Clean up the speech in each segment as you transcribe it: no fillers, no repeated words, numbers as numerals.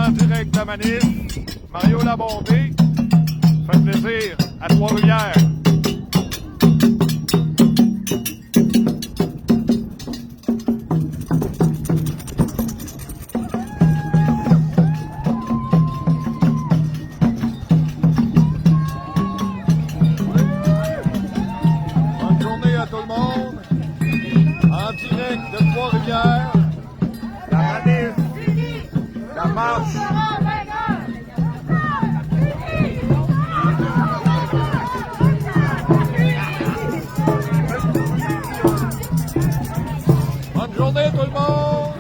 en direct de la manif. Mario Labondé. Fait plaisir à Trois-Rivières. Bonne journée à tout le monde. En direct de Trois-Rivières. La manif. La marche. Bonne journée tout le monde.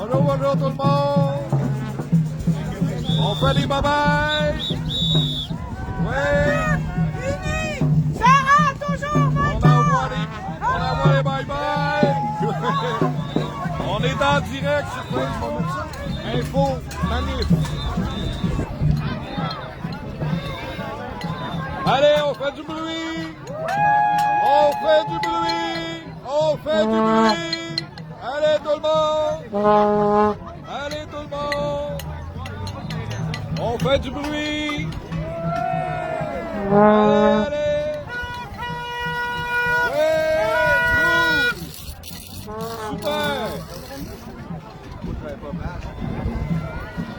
Bonjour tout le monde. On fait des bye-bye. Oui. Sarah, toujours On envoie les bye-bye. On est en direct, c'est quoi, je vais mettre ça? Info, manif. Allez, on fait du bruit. On fait du bruit. On fait du bruit. Allez tout le monde. Allez tout le monde. On fait du bruit. Allez, allez. Super!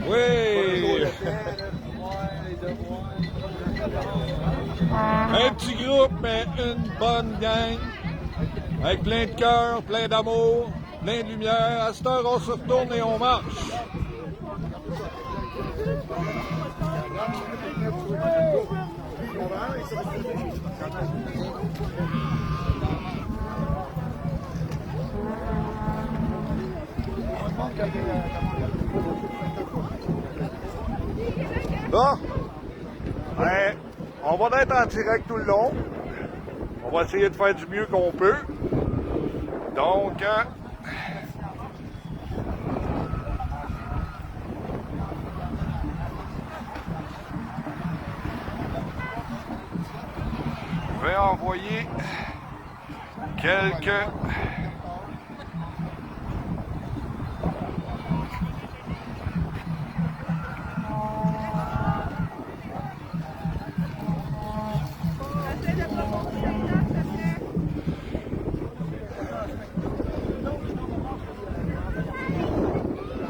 Oui! Un petit groupe, mais une bonne gang. Avec plein de cœur, plein d'amour, plein de lumière. À cette heure, on se retourne et on marche. Bon, ben, on va être en direct tout le long. On va essayer de faire du mieux qu'on peut. Donc, je vais envoyer quelques...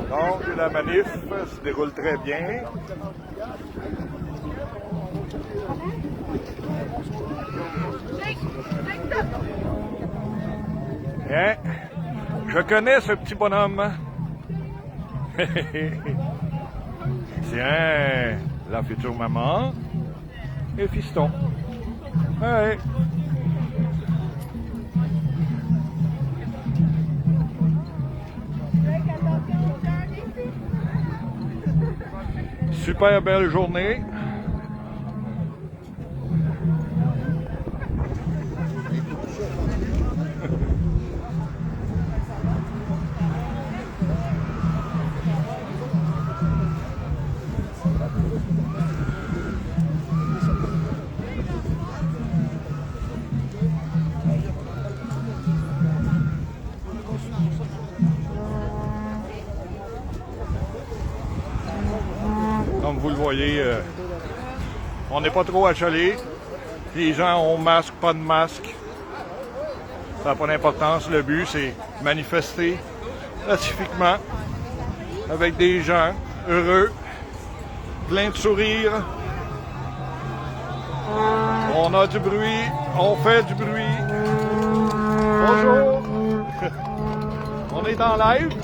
Donc, la manif se déroule très bien. Hein? Je connais ce petit bonhomme. Tiens, la future maman et fiston. Ouais. Super belle journée. Comme vous le voyez, on n'est pas trop achalés. Les gens ont masque, pas de masque. Ça n'a pas d'importance. Le but, c'est manifester pacifiquement avec des gens heureux, plein de sourires. On a du bruit, on fait du bruit. Bonjour! On est en live.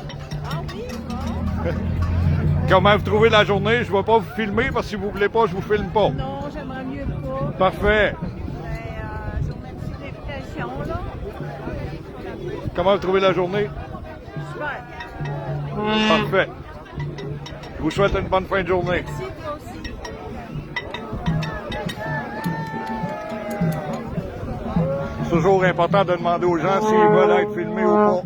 Comment vous trouvez la journée? Je ne vais pas vous filmer parce que si vous ne voulez pas, je ne vous filme pas. Non, j'aimerais mieux pas. Parfait. Mais journée de célébration, là. Comment vous trouvez la journée? Super. Parfait. Je vous souhaite une bonne fin de journée. Merci, toi aussi. C'est toujours important de demander aux gens s'ils veulent être filmés ou pas.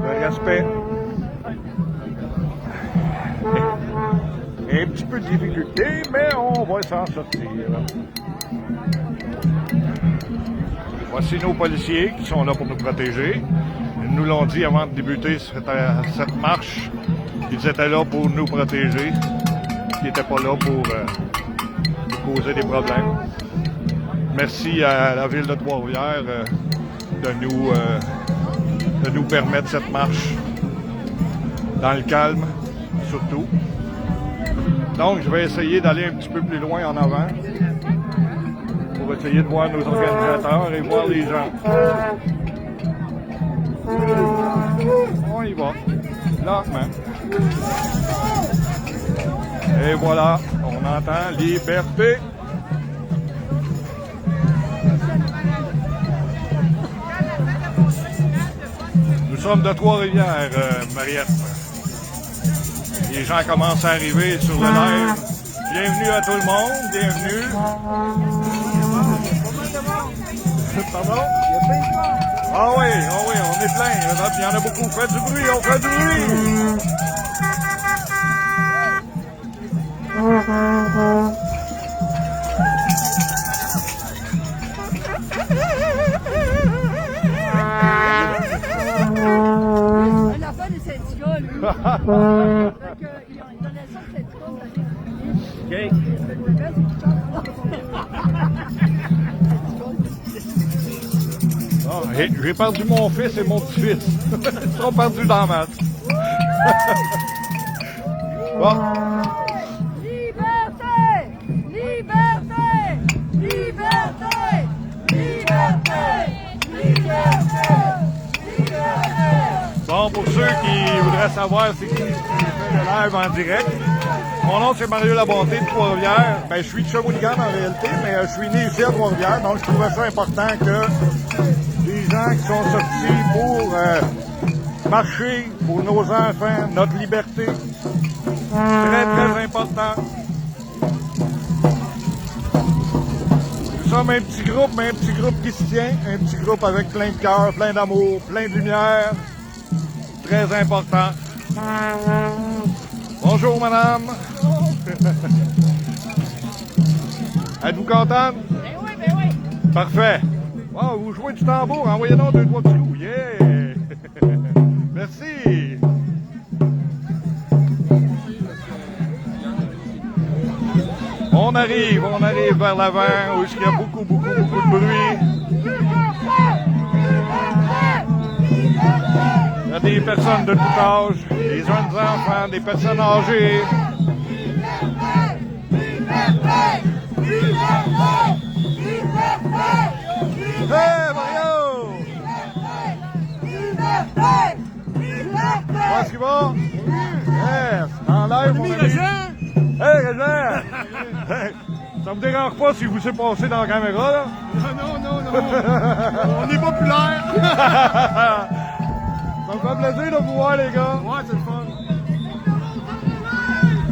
Le respect. Un petit peu de difficulté, mais on va s'en sortir. Voici nos policiers qui sont là pour nous protéger. Ils nous l'ont dit avant de débuter cette marche Ils étaient là pour nous protéger. Ils n'étaient pas là pour nous causer des problèmes. Merci à la ville de Trois-Rivières de nous permettre cette marche dans le calme, surtout. Donc, je vais essayer d'aller un petit peu plus loin en avant pour essayer de voir nos organisateurs et voir les gens. On y va, lentement. Et voilà, on entend liberté. Nous sommes de Trois-Rivières, Mariette. Les gens commencent à arriver sur le live. Bienvenue à tout le monde, bienvenue. Pardon? Ah oui, on est plein. Il y en a beaucoup. Faites du bruit, on fait du bruit. On a pas des syndicats, lui. Donc, il donnait ça au syndicat. OK. Oh, j'ai perdu mon fils et mon petit-fils. Ils sont perdus dans la masse. Bon. Liberté! Liberté! Liberté! Liberté! Liberté! Bon, pour ceux qui voudraient savoir c'est qui fait le live en direct, mon nom c'est Mario Labonté de Trois-Rivières. Ben, je suis de Shawinigan en réalité, mais je suis né ici à Trois-Rivières, donc je trouvais ça important que les gens qui sont sortis pour marcher pour nos enfants, notre liberté, très très important. Nous sommes un petit groupe, mais un petit groupe qui se tient, un petit groupe avec plein de cœur, plein d'amour, plein de lumière. Très important. Bonjour, madame. Êtes-vous contente? Ben oui, ben oui. Parfait. Wow, vous jouez du tambour. Envoyez donc 2-3 petits coups. Yeah! Merci. On arrive vers l'avant où il y a beaucoup de bruit. Il y a des personnes de tout âge, des jeunes enfants, des personnes âgées. Hey Mario! Comment est-ce qu'il va? Yes! En live, mon ami. Hey Régent! Ça me dérange pas si vous s'est passé dans la caméra, là? Non. On est populaire. Ça me fait plaisir de vous voir, les gars. Ouais, c'est le fun.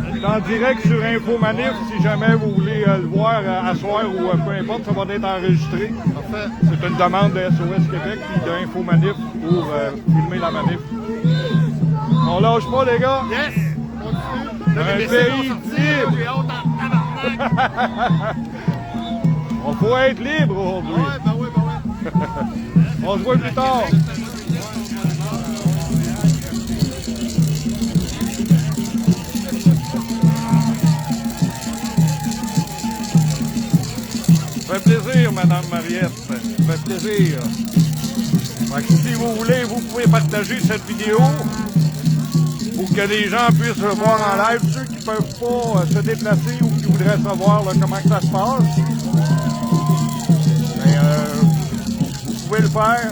Je suis en direct sur Infomanif. Si jamais vous voulez le voir à soir ou peu importe, ça va être enregistré. Parfait. C'est une demande de SOS Québec puis de Infomanif pour filmer la manif. On lâche pas, les gars. Yes! Continue. Un Les pays vont sortir, libre. J'ai hâte en tabarnak. On faut être libre aujourd'hui. Ouais, ben oui. On se voit plus tard. Ça fait plaisir, Madame Mariette. Ça fait plaisir. Fait que si vous voulez, vous pouvez partager cette vidéo pour que les gens puissent le voir en live. Ceux qui ne peuvent pas se déplacer ou qui voudraient savoir là, comment que ça se passe, ben, vous pouvez le faire.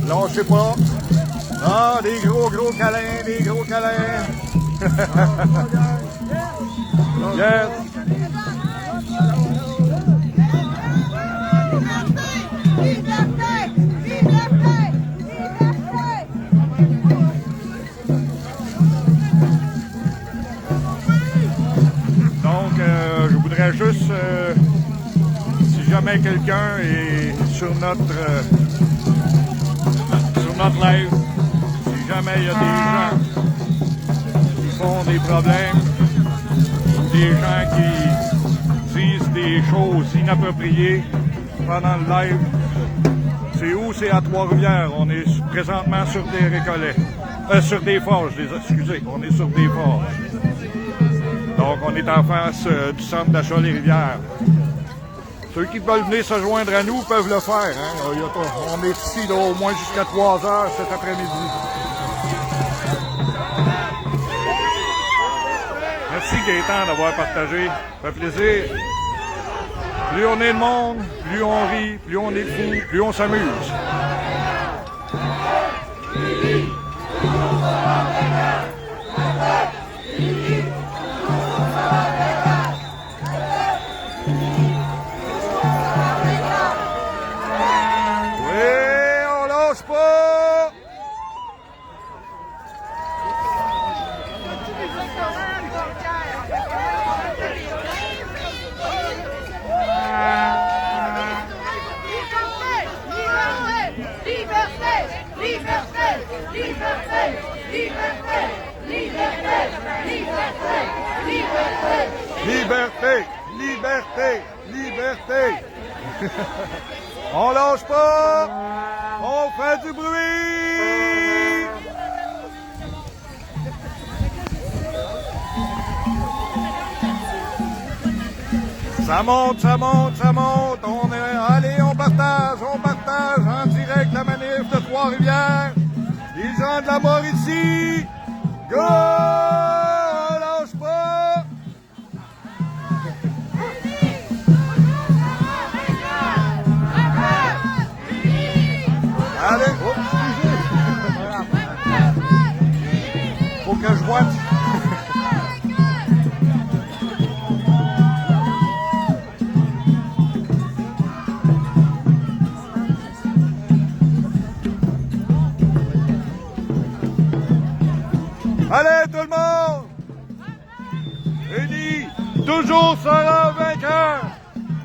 Lâchez pas. Ah, des gros câlins, des gros câlins. Yes. Donc, je voudrais juste, si jamais quelqu'un est sur notre live, si jamais il y a des gens qui font des problèmes, des gens qui disent des choses inappropriées pendant le live, C'est où? C'est à Trois-Rivières. On est présentement sur des récollets. Sur des forges, excusez. On est sur des forges. Donc, on est en face du centre d'achat Les Rivières. Ceux qui veulent venir se joindre à nous peuvent le faire. Hein? On est ici là, au moins jusqu'à 3 heures cet après-midi. Merci Gaétan d'avoir partagé. Ça fait plaisir. Plus on est de monde, plus on rit, plus on est fou, plus on s'amuse. Liberté, liberté, liberté. On lâche pas, on fait du bruit. Ça monte, ça monte, ça monte. Allez, on partage en direct la manif de Trois-Rivières. Les gens de la Mauricie, go! On lâche pas. Allez, oh, excusez. Faut que je voie. Allez, tout le monde! Unis, toujours sera vainqueur!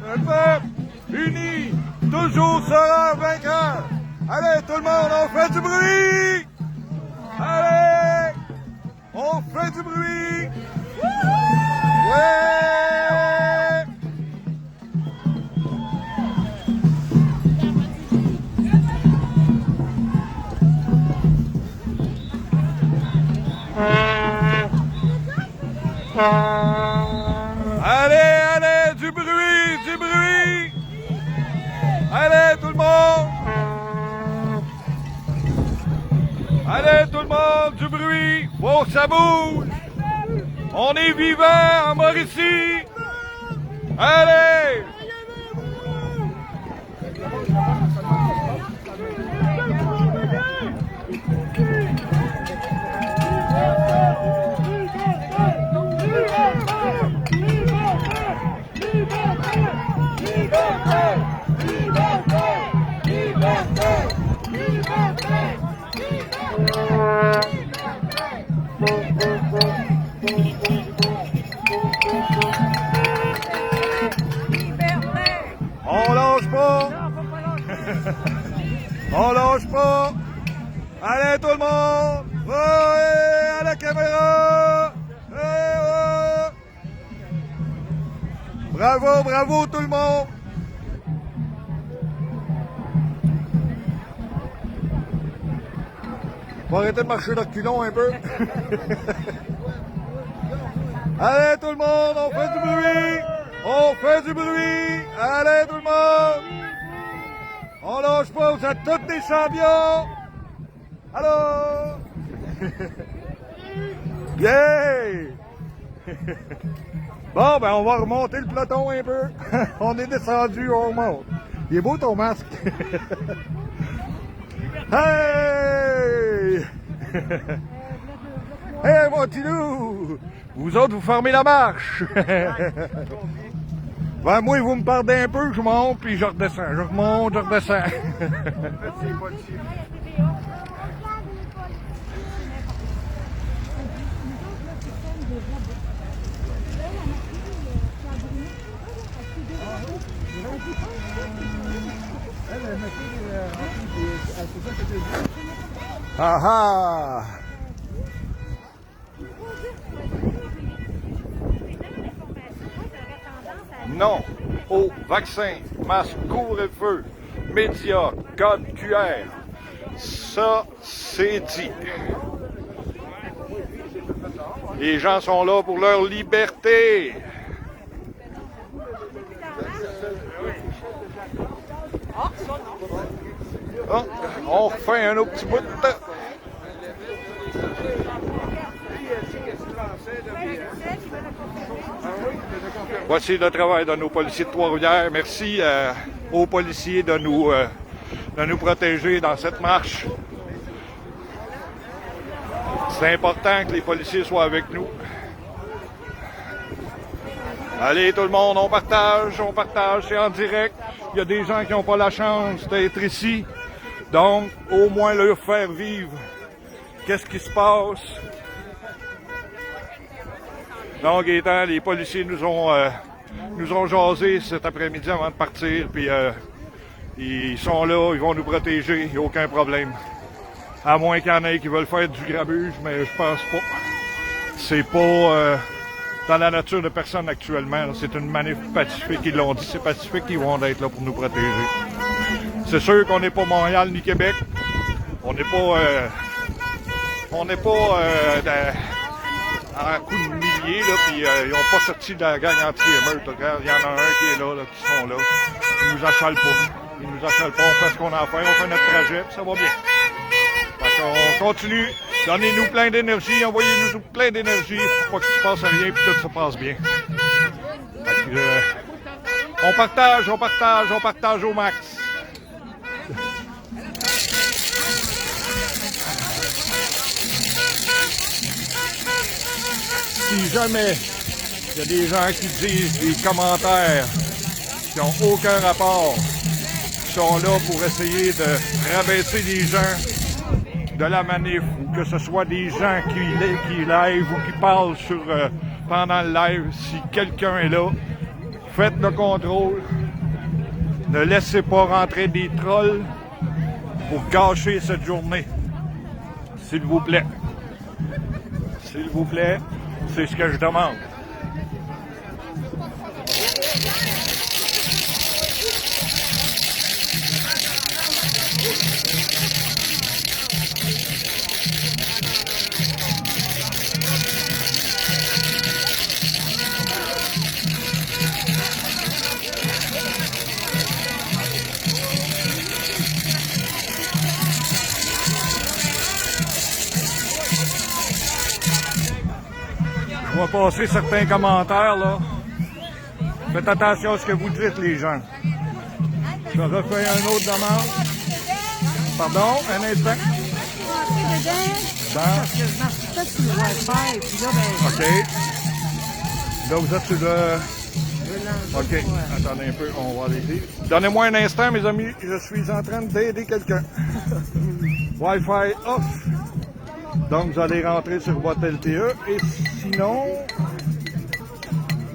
Le peuple, uni, toujours sera vainqueur! Allez, tout le monde, on fait du bruit! Allez! On fait du bruit! Ouais! Allez, allez, du bruit, du bruit! Allez, tout le monde! Allez, tout le monde, du bruit! Faut que ça bouge! On est vivant en Mauricie! Allez! On lâche pas! On lâche pas! Allez tout le monde! Ouais, à la caméra! Ouais. Bravo, bravo tout le monde! On va arrêter de marcher de reculons un peu. Allez tout le monde, on fait du bruit! On fait du bruit! Allez tout le monde! On lâche pas, vous êtes tous des champions! Allô? Yeah! Bon, ben on va remonter le peloton un peu. On est descendu, on remonte. Il est beau ton masque. Hey! Hey, mon petit loup! Vous autres, vous formez la marche! Ben, moi, vous me perdez un peu, je monte, puis je redescends. Je remonte, je redescends. Ah ah! Non au vaccin, masque, couvre-feu. médias, code QR. Ça, c'est dit. Les gens sont là pour leur liberté. Oh, on refait un autre petit bout. Voici le travail de nos policiers de Trois-Rivières. Merci aux policiers de nous protéger dans cette marche. C'est important que les policiers soient avec nous. Allez tout le monde, on partage, c'est en direct. Il y a des gens qui n'ont pas la chance d'être ici. Donc, au moins leur faire vivre qu'est-ce qui se passe. Donc, Gaétan, les policiers nous ont jasé cet après-midi avant de partir. Puis, ils sont là, ils vont nous protéger, il n'y a aucun problème. À moins qu'il y en ait qui veulent faire du grabuge, mais je pense pas. C'est pas dans la nature de personne actuellement. C'est une manif pacifique, ils l'ont dit. C'est pacifique, ils vont être là pour nous protéger. C'est sûr qu'on n'est pas Montréal ni Québec. On n'est pas en coups de milliers, là, puis ils n'ont pas sorti de la gang anti-émeute. Il y en a un qui est là, qui sont là. Ils nous achalent pas. On fait ce qu'on a à faire, on fait notre trajet, puis ça va bien. Fait qu'on continue. Donnez-nous plein d'énergie, envoyez-nous plein d'énergie pour pas qu'il se passe rien, puis tout se passe bien. Fait que, on partage au max. Si jamais il y a des gens qui disent des commentaires qui n'ont aucun rapport, qui sont là pour essayer de rabaisser les gens de la manif, ou que ce soit des gens qui live ou qui parlent pendant le live, si quelqu'un est là, faites le contrôle. Ne laissez pas rentrer des trolls pour gâcher cette journée. S'il vous plaît. S'il vous plaît, c'est ce que je demande. On va passer certains commentaires, là. Faites attention à ce que vous dites, les gens. Je refais une autre demande. Pardon, un instant. Parce que je marche pas sur le Wi-Fi, puis là, ben... OK. Là, vous êtes sur le... OK. Attendez un peu, on va aller dire. Donnez-moi un instant, mes amis. Je suis en train d'aider quelqu'un. Wi-Fi off. Donc, vous allez rentrer sur votre LTE. Et sinon...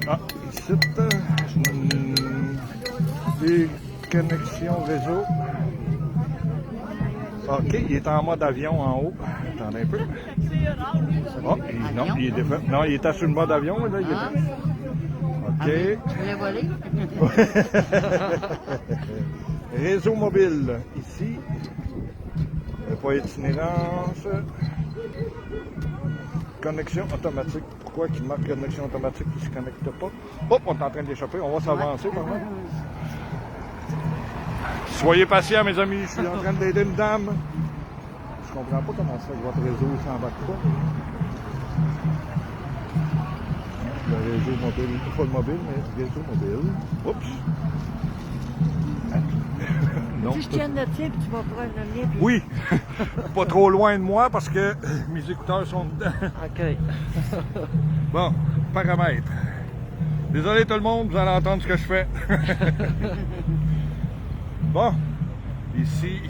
Ah, ici... des connexions réseau. OK, il est en mode avion en haut. Attendez un peu. Oh, non, il est défait. Non, il était sur le mode avion, là, il est... OK. Je l'ai volé. Réseau mobile, ici. Pas itinérance. Connexion automatique. Pourquoi qu'il marque connexion automatique qui ne se connecte pas? Hop, on est en train d'échapper. On va s'avancer par contre. Soyez patients, mes amis. Je suis en train d'aider une dame. Je comprends pas comment ça, votre réseau ne s'embarque pas. Le réseau mobile, pas le mobile, mais le réseau mobile. Oups. Non, Si je tiens le type, tu vas prendre le mien. Puis... Oui, pas trop loin de moi parce que mes écouteurs sont dedans. OK. Bon, paramètres. Désolé tout le monde, vous allez entendre ce que je fais. Bon, ici.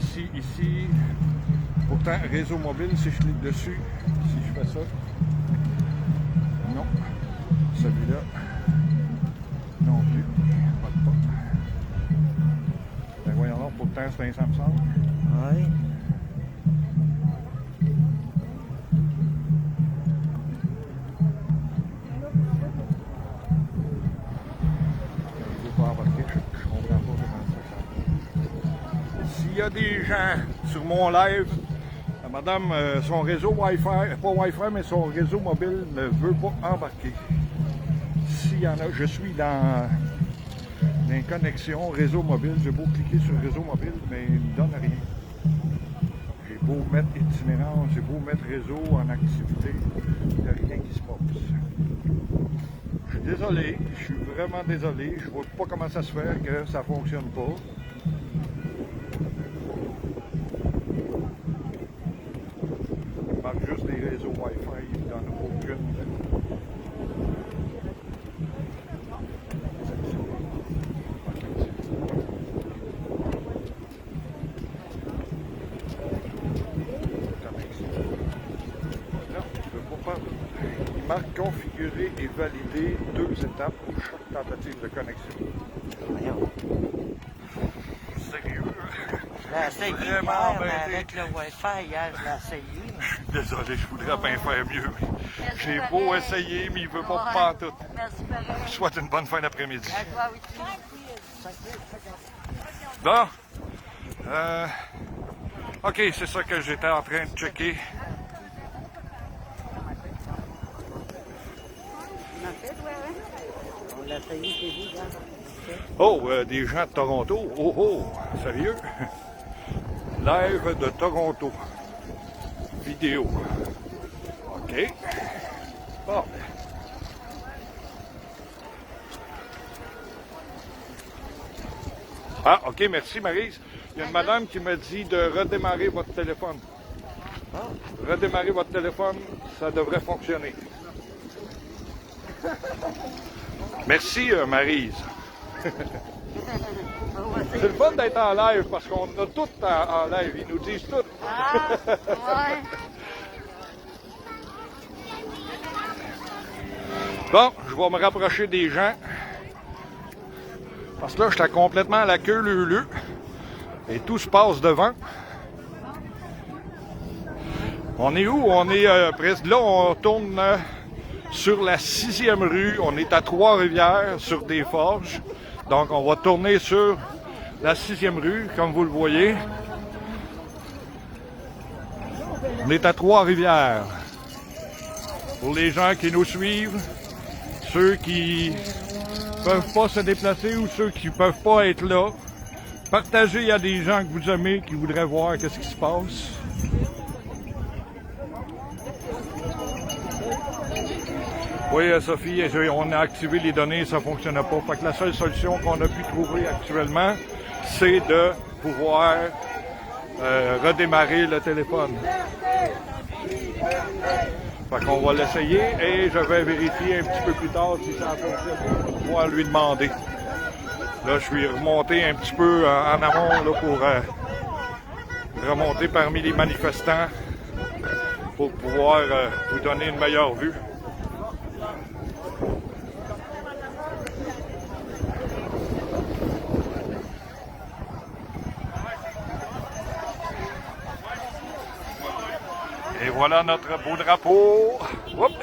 Pourtant, réseau mobile, si je clique dessus, si je fais ça. Non, celui-là. Non plus. Pas. Ben voyons donc, pourtant c'est un Samsung. Oui. Je ne veux pas embarquer, je comprends pas comment ça. a des gens sur mon live. Madame, son réseau Wi-Fi, pas Wi-Fi, mais son réseau mobile ne veut pas embarquer. S'il y en a, je suis dans une connexion réseau mobile. J'ai beau cliquer sur réseau mobile, mais il ne me donne rien. J'ai beau mettre itinérance, j'ai beau mettre réseau en activité, il n'y a rien qui se passe. Je suis désolé, je suis vraiment désolé. Je vois pas comment ça se fait que ça fonctionne pas. Il marque juste des réseaux Wi-Fi, il ne donne aucune. Il marque configurer et valider 2 étapes pour chaque tentative de connexion. Sérieux? Je l'ai essayé Vraiment hier, mais embêté. avec le Wi-Fi, hier, je l'ai essayé. Je suis désolé, je voudrais bien faire mieux. J'ai beau essayer, mais il ne veut pas pas tout. Merci, pareil. Je vous souhaite une bonne fin d'après-midi. À toi aussi. Bon. OK, c'est ça que j'étais en train de checker. On l'a essayé chez vous, là. Oh, des gens de Toronto. Oh, oh, sérieux? Live de Toronto. Vidéo. OK. Bon. Ah, OK, merci Maryse. Il y a une madame qui m'a dit de redémarrer votre téléphone. Redémarrer votre téléphone, ça devrait fonctionner. Merci Maryse. C'est le fun d'être en live parce qu'on a tout en live. Ils nous disent tout. Ah, ouais. Bon, je vais me rapprocher des gens. Parce que là, j'étais complètement à la queue leu-leu. Et tout se passe devant. On est où? On est presque là, on tourne sur la 6e rue. On est à Trois-Rivières, sur des forges. Donc, on va tourner sur la 6e rue, comme vous le voyez. On est à Trois-Rivières. Pour les gens qui nous suivent, ceux qui peuvent pas se déplacer ou ceux qui peuvent pas être là, partagez à des gens que vous aimez, qui voudraient voir qu'est-ce qui se passe. Oui, Sophie, on a activé les données, ça ne fonctionnait pas. Fait que la seule solution qu'on a pu trouver actuellement, c'est de pouvoir redémarrer le téléphone. Fait qu'on va l'essayer et je vais vérifier un petit peu plus tard si ça fonctionne. On va pouvoir lui demander. Là, je suis remonté un petit peu en amont là, pour remonter parmi les manifestants pour pouvoir vous donner une meilleure vue. Et voilà notre beau drapeau. Oups.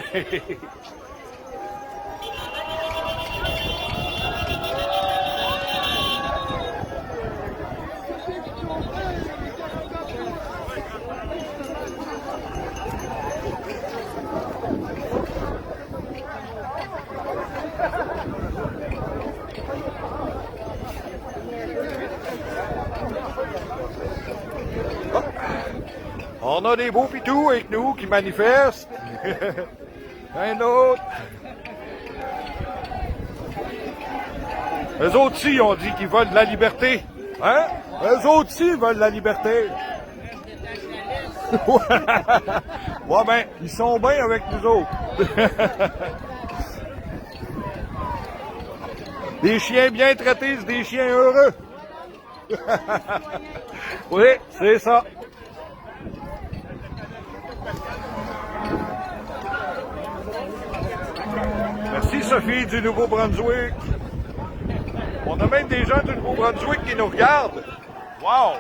On a des beaux pitous avec nous qui manifestent. Un autre. Eux autres aussi ont dit qu'ils veulent de la liberté. Hein? Eux autres aussi veulent de la liberté. Ouais, ben, ils sont bien avec nous autres. Des chiens bien traités, c'est des chiens heureux. Oui, c'est ça. Merci Sophie du Nouveau-Brunswick. On a même des gens du Nouveau-Brunswick qui nous regardent. Wow!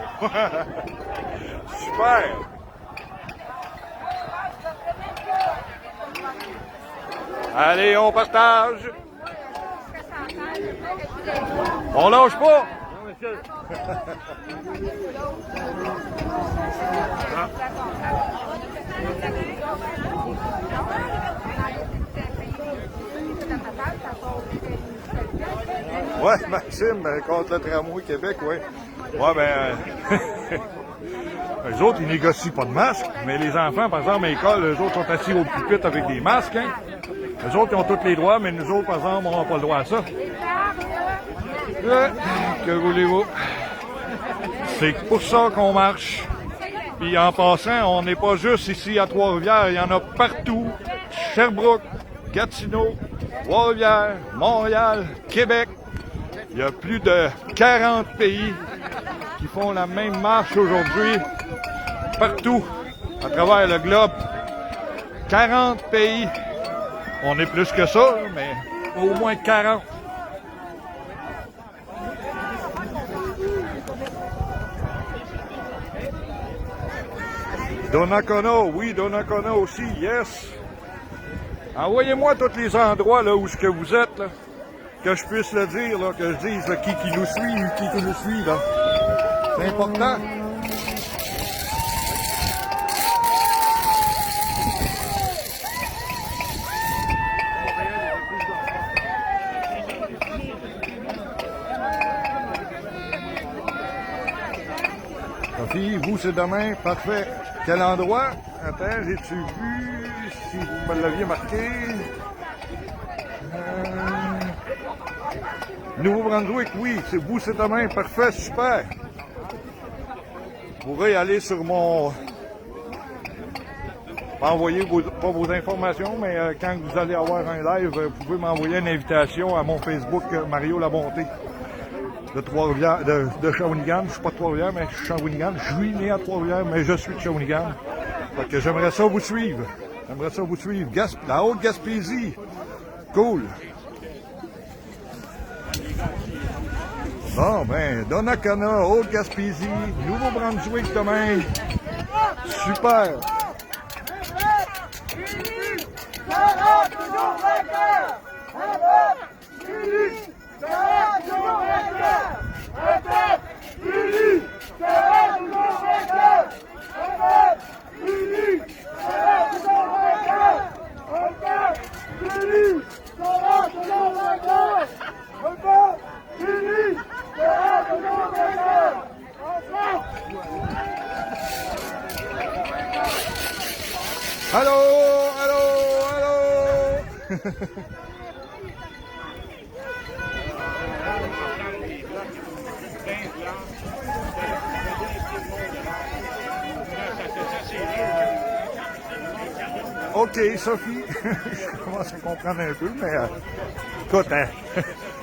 Super! Allez, on partage. On lâche pas. Ouais, Maxime, contre le tramway Québec, oui. Ouais, ben... eux autres, ils négocient pas de masque, mais les enfants, par exemple, à l'école, eux autres sont assis au pupitre avec des masques, hein. Eux autres, ils ont tous les droits, mais nous autres, par exemple, on n'a pas le droit à ça. Que voulez-vous? C'est pour ça qu'on marche. Puis en passant, on n'est pas juste ici à Trois-Rivières, il y en a partout. Sherbrooke, Gatineau, Trois-Rivières, Montréal, Québec. Il y a plus de 40 pays qui font la même marche aujourd'hui, partout, à travers le globe. 40 pays. On est plus que ça, mais au moins 40. Donnacona, oui, Donnacona aussi, yes. Envoyez-moi tous les endroits là où ce que vous êtes, là, que je puisse le dire, là, que je dise là, qui nous suit ou qui nous suit, là. C'est important. Sophie, vous, c'est demain, parfait. Quel endroit? Attends, j'ai-tu vu si vous me l'aviez marqué? Nouveau-Brunswick, oui, c'est vous, c'est demain, parfait, super. Vous pourrez aller sur mon... m'envoyer pas vos informations, mais quand vous allez avoir un live, vous pouvez m'envoyer une invitation à mon Facebook Mario Labonté de Trois-Rivières, de Shawinigan. Je suis pas de Trois-Rivières, mais je suis Shawinigan. Je suis né à Trois-Rivières, mais je suis de Shawinigan. Fait que j'aimerais ça vous suivre. J'aimerais ça vous suivre. La Haute-Gaspésie. Cool. Bon, ben, Donnacona, Haute-Gaspésie, Nouveau-Brunswick demain. Super. Allô, allô, allô. OK, Sophie, je commence à comprendre un peu, mais écoute, hein,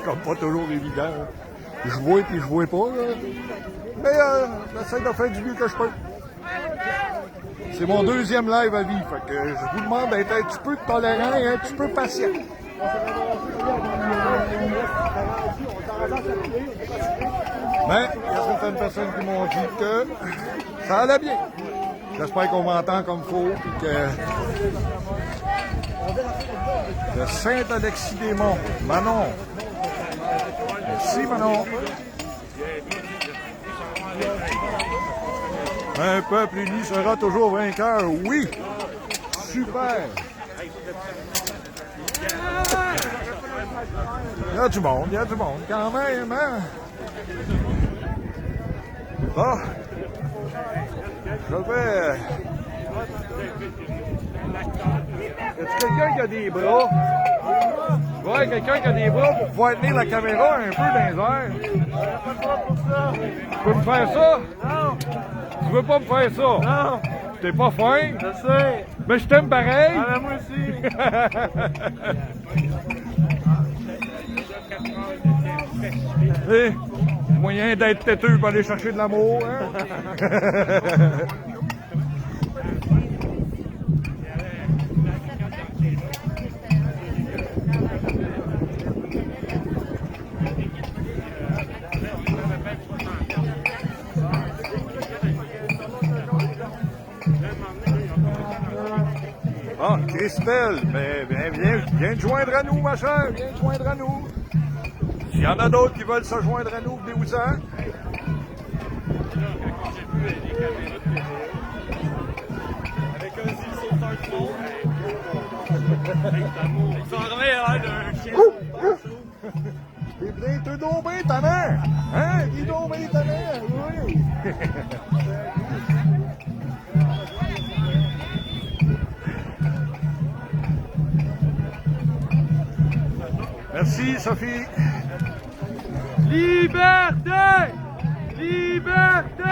comme pas toujours évident. Hein. Je vois et puis je vois pas, là. Mais j'essaie de faire du mieux que je peux. C'est mon deuxième live à vie, fait que je vous demande d'être un petit peu tolérant et un petit peu patient. Mais il y a certaines personnes qui m'ont dit que ça allait bien. J'espère qu'on m'entend comme il faut, puis que de Saint-Alexis-des-Monts, Manon. Merci, Manon. Un peuple uni sera toujours vainqueur, oui. Super. Il y a du monde quand même, hein? Bon. Je vais... Est-ce quelqu'un qui a des bras? Ouais, quelqu'un qui a des bras pour pouvoir tenir la caméra un peu dans les airs. Tu peux me faire ça? Non. Tu veux pas me faire ça? Non. T'es pas fin? Je sais. Mais je t'aime pareil. Ah, moi aussi. Eh, moyen d'être têteux pour aller chercher de l'amour, hein? Ah, Christelle, mais viens te joindre à nous, ma chère, viens te joindre à nous. S'il y en a d'autres qui veulent se joindre à nous, venez-vous-en. Avec un zip sauteur de fond. Ça aurait l'air d'un chien. T'es donc bien tannant! Hein? T'es donc bien tannant! Oui! Merci, Sophie! Liberté! Liberté!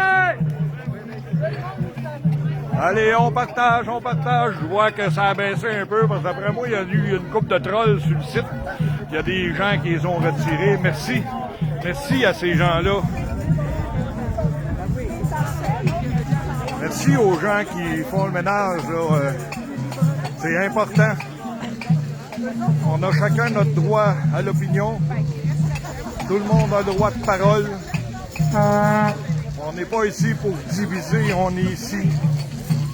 Allez, on partage, on partage. Je vois que ça a baissé un peu, parce que d'après moi, il y a eu une couple de trolls sur le site. Il y a des gens qui les ont retirés. Merci. Merci à ces gens-là. Merci aux gens qui font le ménage, là. C'est important. On a chacun notre droit à l'opinion. Tout le monde a le droit de parole. On n'est pas ici pour diviser, on est ici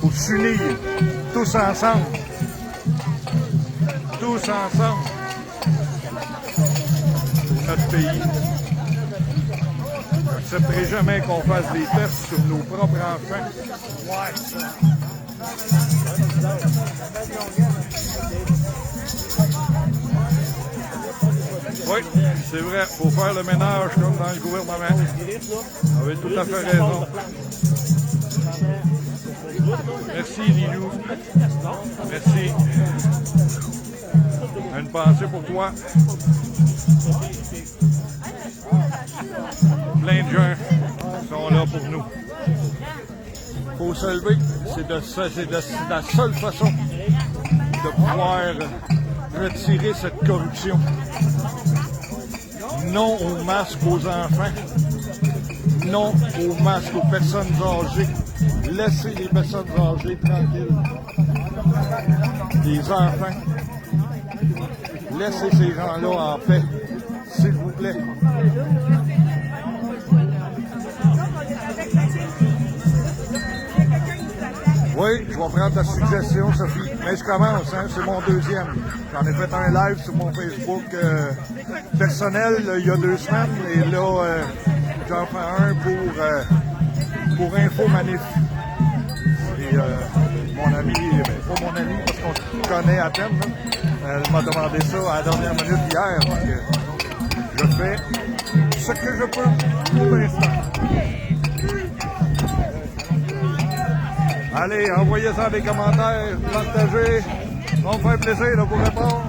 pour s'unir, tous ensemble. Tous ensemble. Pour notre pays. Je n'accepterai jamais qu'on fasse des tests sur nos propres enfants. Oui, c'est vrai, il faut faire le ménage comme dans le gouvernement. Vous avez tout à fait raison. Merci, Lilou. Merci. Une pensée pour toi. Plein de gens sont là pour nous. Il faut se lever. C'est la seule façon de pouvoir retirer cette corruption. Non au masque aux enfants. Non au masque aux personnes âgées. Laissez les personnes âgées tranquilles. Les enfants. Laissez ces gens-là en paix, s'il vous plaît. Oui, je vais prendre ta suggestion, Sophie. Mais je commence, hein, c'est mon deuxième. J'en ai fait un live sur mon Facebook personnel il y a 2 semaines. Et là, j'en fais un pour Info Manif. Et mon ami, pas mon ami parce qu'on se connaît à peine, là. Elle m'a demandé ça à la dernière minute hier. Donc, je fais ce que je peux pour l'instant. Allez, envoyez ça dans les commentaires, partagez. Ça va me faire plaisir de vous répondre.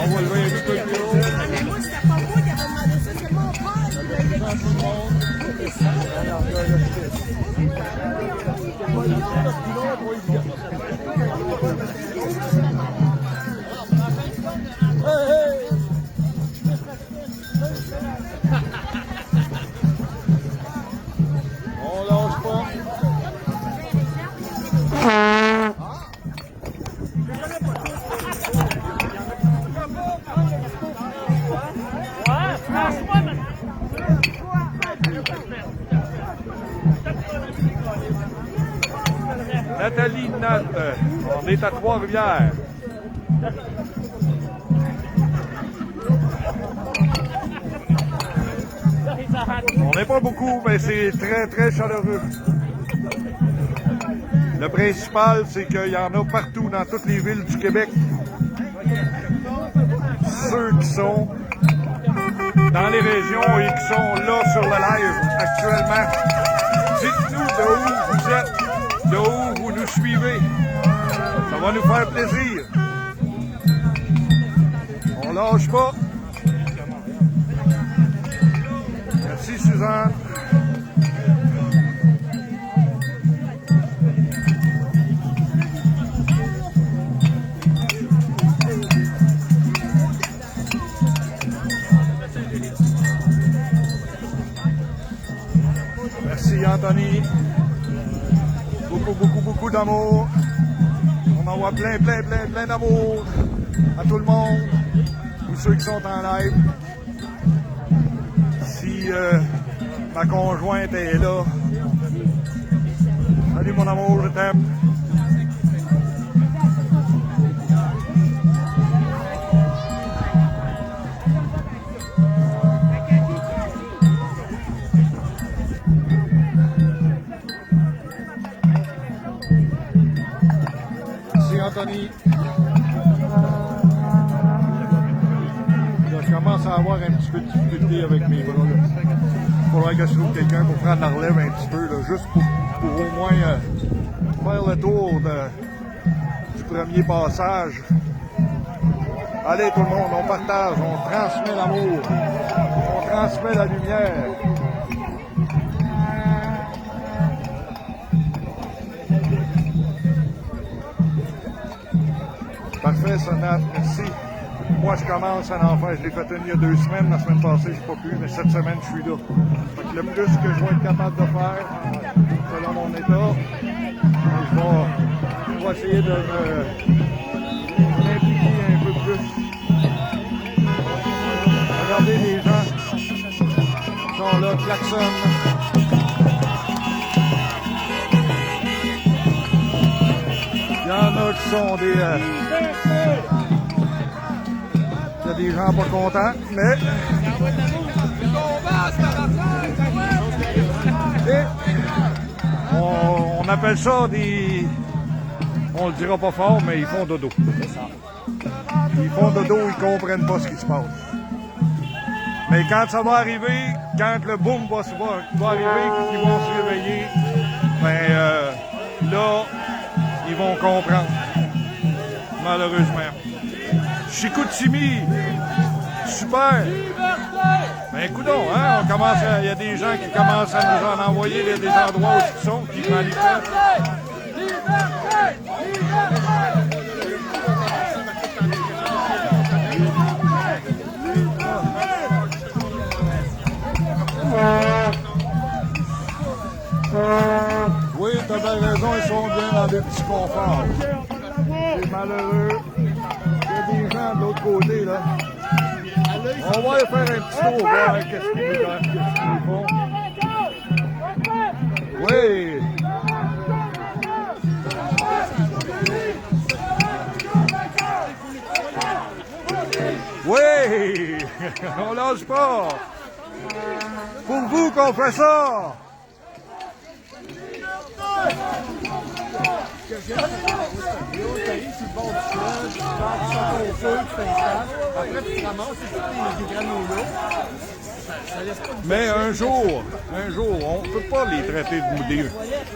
On va lever un petit peu le bureau. Mais moi, c'était pas moi qui avait demandé ça, c'est mon père qui l'a dit. On lâche pas. Nathalie Nat, on est à Trois-Rivières. On n'est pas beaucoup, mais c'est très, très chaleureux. Le principal, c'est qu'il y en a partout dans toutes les villes du Québec. Ceux qui sont dans les régions et qui sont là sur le live actuellement. Dites-nous de où vous êtes, de où vous nous suivez. Ça va nous faire plaisir. On lâche pas. Merci Suzanne. Merci Anthony. Beaucoup d'amour. On envoie plein d'amour à tout le monde. Tous ceux qui sont en live. Si ma conjointe est là, Salut mon amour, je t'aime. Merci Anthony. Là, je commence à avoir un petit peu de difficulté avec mes bras. Il faudrait que je trouve quelqu'un pour prendre la relève un petit peu, là, juste pour au moins faire le tour du premier passage. Allez tout le monde, on partage, on transmet l'amour, on transmet la lumière. Parfait, Sonate, merci. Moi, je commence à en faire. Je l'ai fait une il y a 2 semaines. La semaine passée, je n'ai pas pu, mais cette semaine, je suis là. Fait que le plus que je vais être capable de faire, selon mon état, je vais essayer de m'impliquer un peu plus. Regardez les gens qui sont là, klaxonnent. Il y en a qui sont des... il y a des gens pas contents, mais... Et on appelle ça des... On le dira pas fort, mais ils font dodo. Ils font dodo, ils comprennent pas ce qui se passe. Mais quand ça va arriver, quand le boom va arriver, ils vont se réveiller, ben là, ils vont comprendre. Malheureusement. Chicoutimi, super. Ben coudonc, hein, il y a des gens qui commencent à nous en envoyer des endroits où ils sont, qui manifestent. Oui, tu as bien raison, ils sont bien dans des petits conforts. C'est malheureux. Il y a des gens de l'autre côté, là. On va aller faire un petit tour, voir qu'est-ce qu'ils font. Oui! Oui! On lâche pas! Pour vous qu'on fait ça! Mais un jour, on ne peut pas les traiter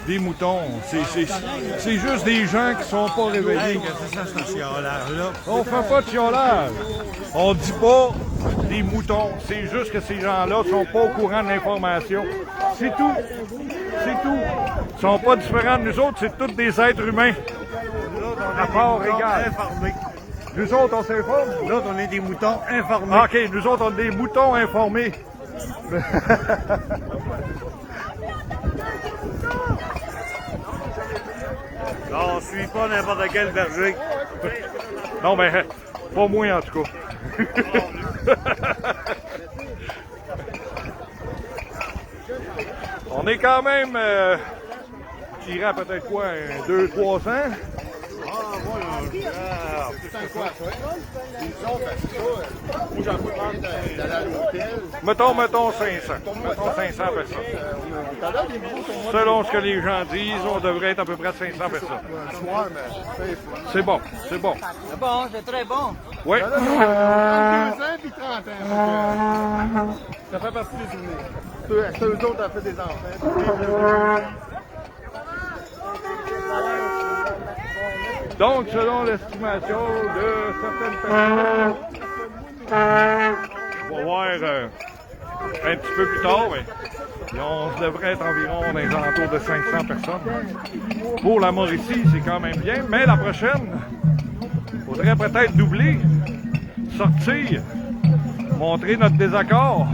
des moutons. C'est juste des gens qui sont pas réveillés. On fait pas de chiolage. On dit pas des moutons. C'est juste que ces gens-là sont pas au courant de l'information. C'est tout. C'est tout. Ils sont pas différents de nous autres. C'est tous des êtres humains. À part égal. Nous autres, on s'informe. Nous autres, on est des moutons informés. OK, nous autres, on est des moutons informés. On ne suit pas n'importe quel berger. Non, mais pas moi, en tout cas. On est quand même tirant peut-être quoi, 200-300? Mettons 500. Mettons 500 personnes. Selon ce que les gens disent, on devrait être à peu près 500 personnes. C'est bon, c'est bon. C'est bon, c'est très bon. Oui. 2 ans puis 30 ans. Ça fait partie des souvenirs. Eux autres ont fait des enfants. Donc, selon l'estimation de certaines personnes, on va voir un petit peu plus tard, mais on devrait être environ dans les alentours de 500 personnes. Pour la Mauricie, c'est quand même bien, mais la prochaine, il faudrait peut-être doubler, sortir, montrer notre désaccord.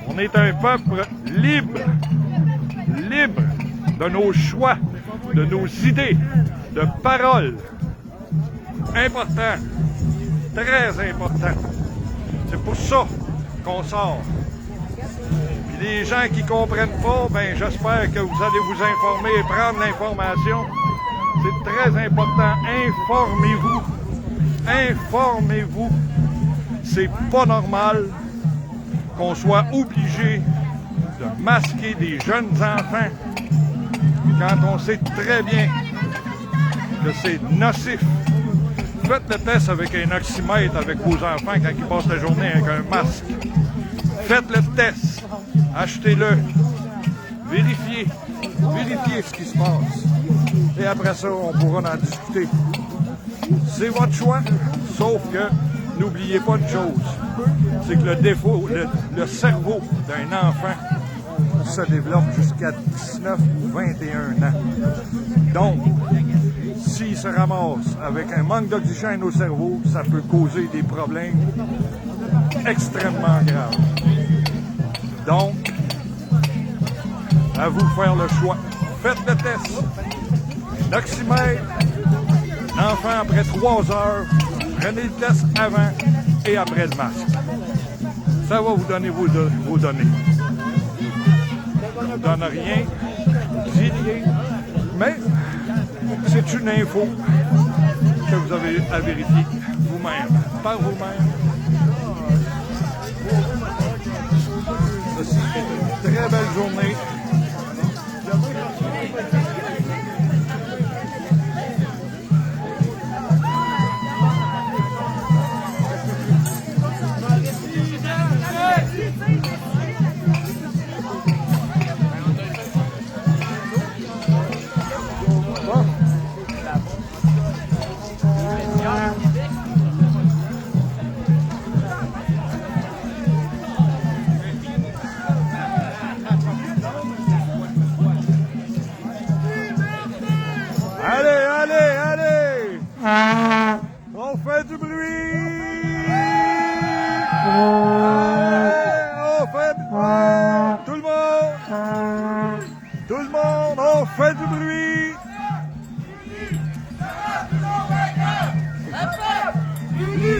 On est un peuple libre, libre de nos choix, de nos idées, de paroles. Important, très important. C'est pour ça qu'on sort. Puis les gens qui ne comprennent pas, ben j'espère que vous allez vous informer et prendre l'information. C'est très important. Informez-vous. Informez-vous. C'est pas normal qu'on soit obligé de masquer des jeunes enfants quand on sait très bien que c'est nocif. Faites le test avec un oxymètre avec vos enfants quand ils passent la journée avec un masque. Faites le test. Achetez-le. Vérifiez. Vérifiez ce qui se passe. Et après ça, on pourra en discuter. C'est votre choix, sauf que n'oubliez pas une chose. C'est que le défaut, le cerveau d'un enfant se développe jusqu'à 19 ou 21 ans. Donc, s'il se ramasse avec un manque d'oxygène au cerveau, ça peut causer des problèmes extrêmement graves. Donc, à vous de faire le choix. Faites le test. L'oxymètre, l'enfant après 3 heures, prenez le test avant et après le masque. Ça va vous donner vos données. Ça ne vous donne rien, dit rien, mais c'est une info que vous avez à vérifier vous-même, par vous-même. Ceci est une très belle journée. On fait du bruit! On fait du bruit! Tout le monde! Tout le monde, on fait du bruit! Uni,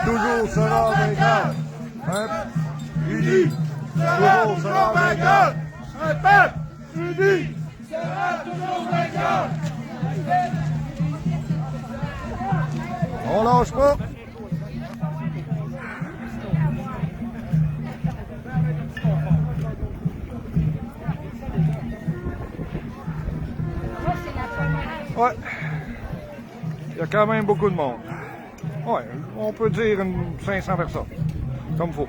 toujours sera vainqueur! Uni, toujours sera vainqueur! Un peuple uni sera toujours vainqueur! On lâche pas. Ouais. Il y a quand même beaucoup de monde. Ouais, on peut dire 500 personnes. Comme il faut.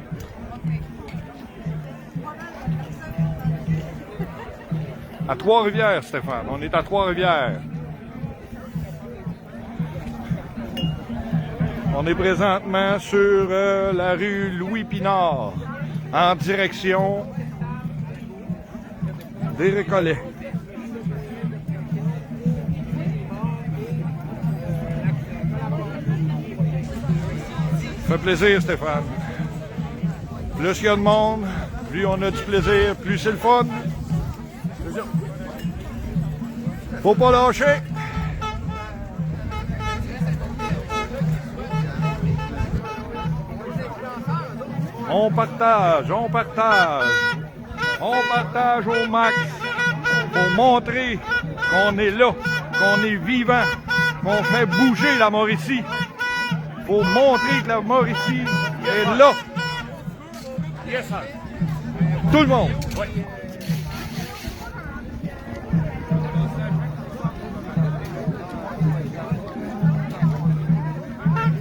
À Trois-Rivières, Stéphane. On est à Trois-Rivières. On est présentement sur la rue Louis-Pinard, en direction des Récollets. Ça fait plaisir, Stéphane. Plus il y a de monde, plus on a du plaisir, plus c'est le fun. Faut pas lâcher. On partage, on partage. On partage au max pour montrer qu'on est là, qu'on est vivant, qu'on fait bouger la Mauricie. Faut montrer que la Mauricie est là. Yes, sir. Tout le monde. Oui.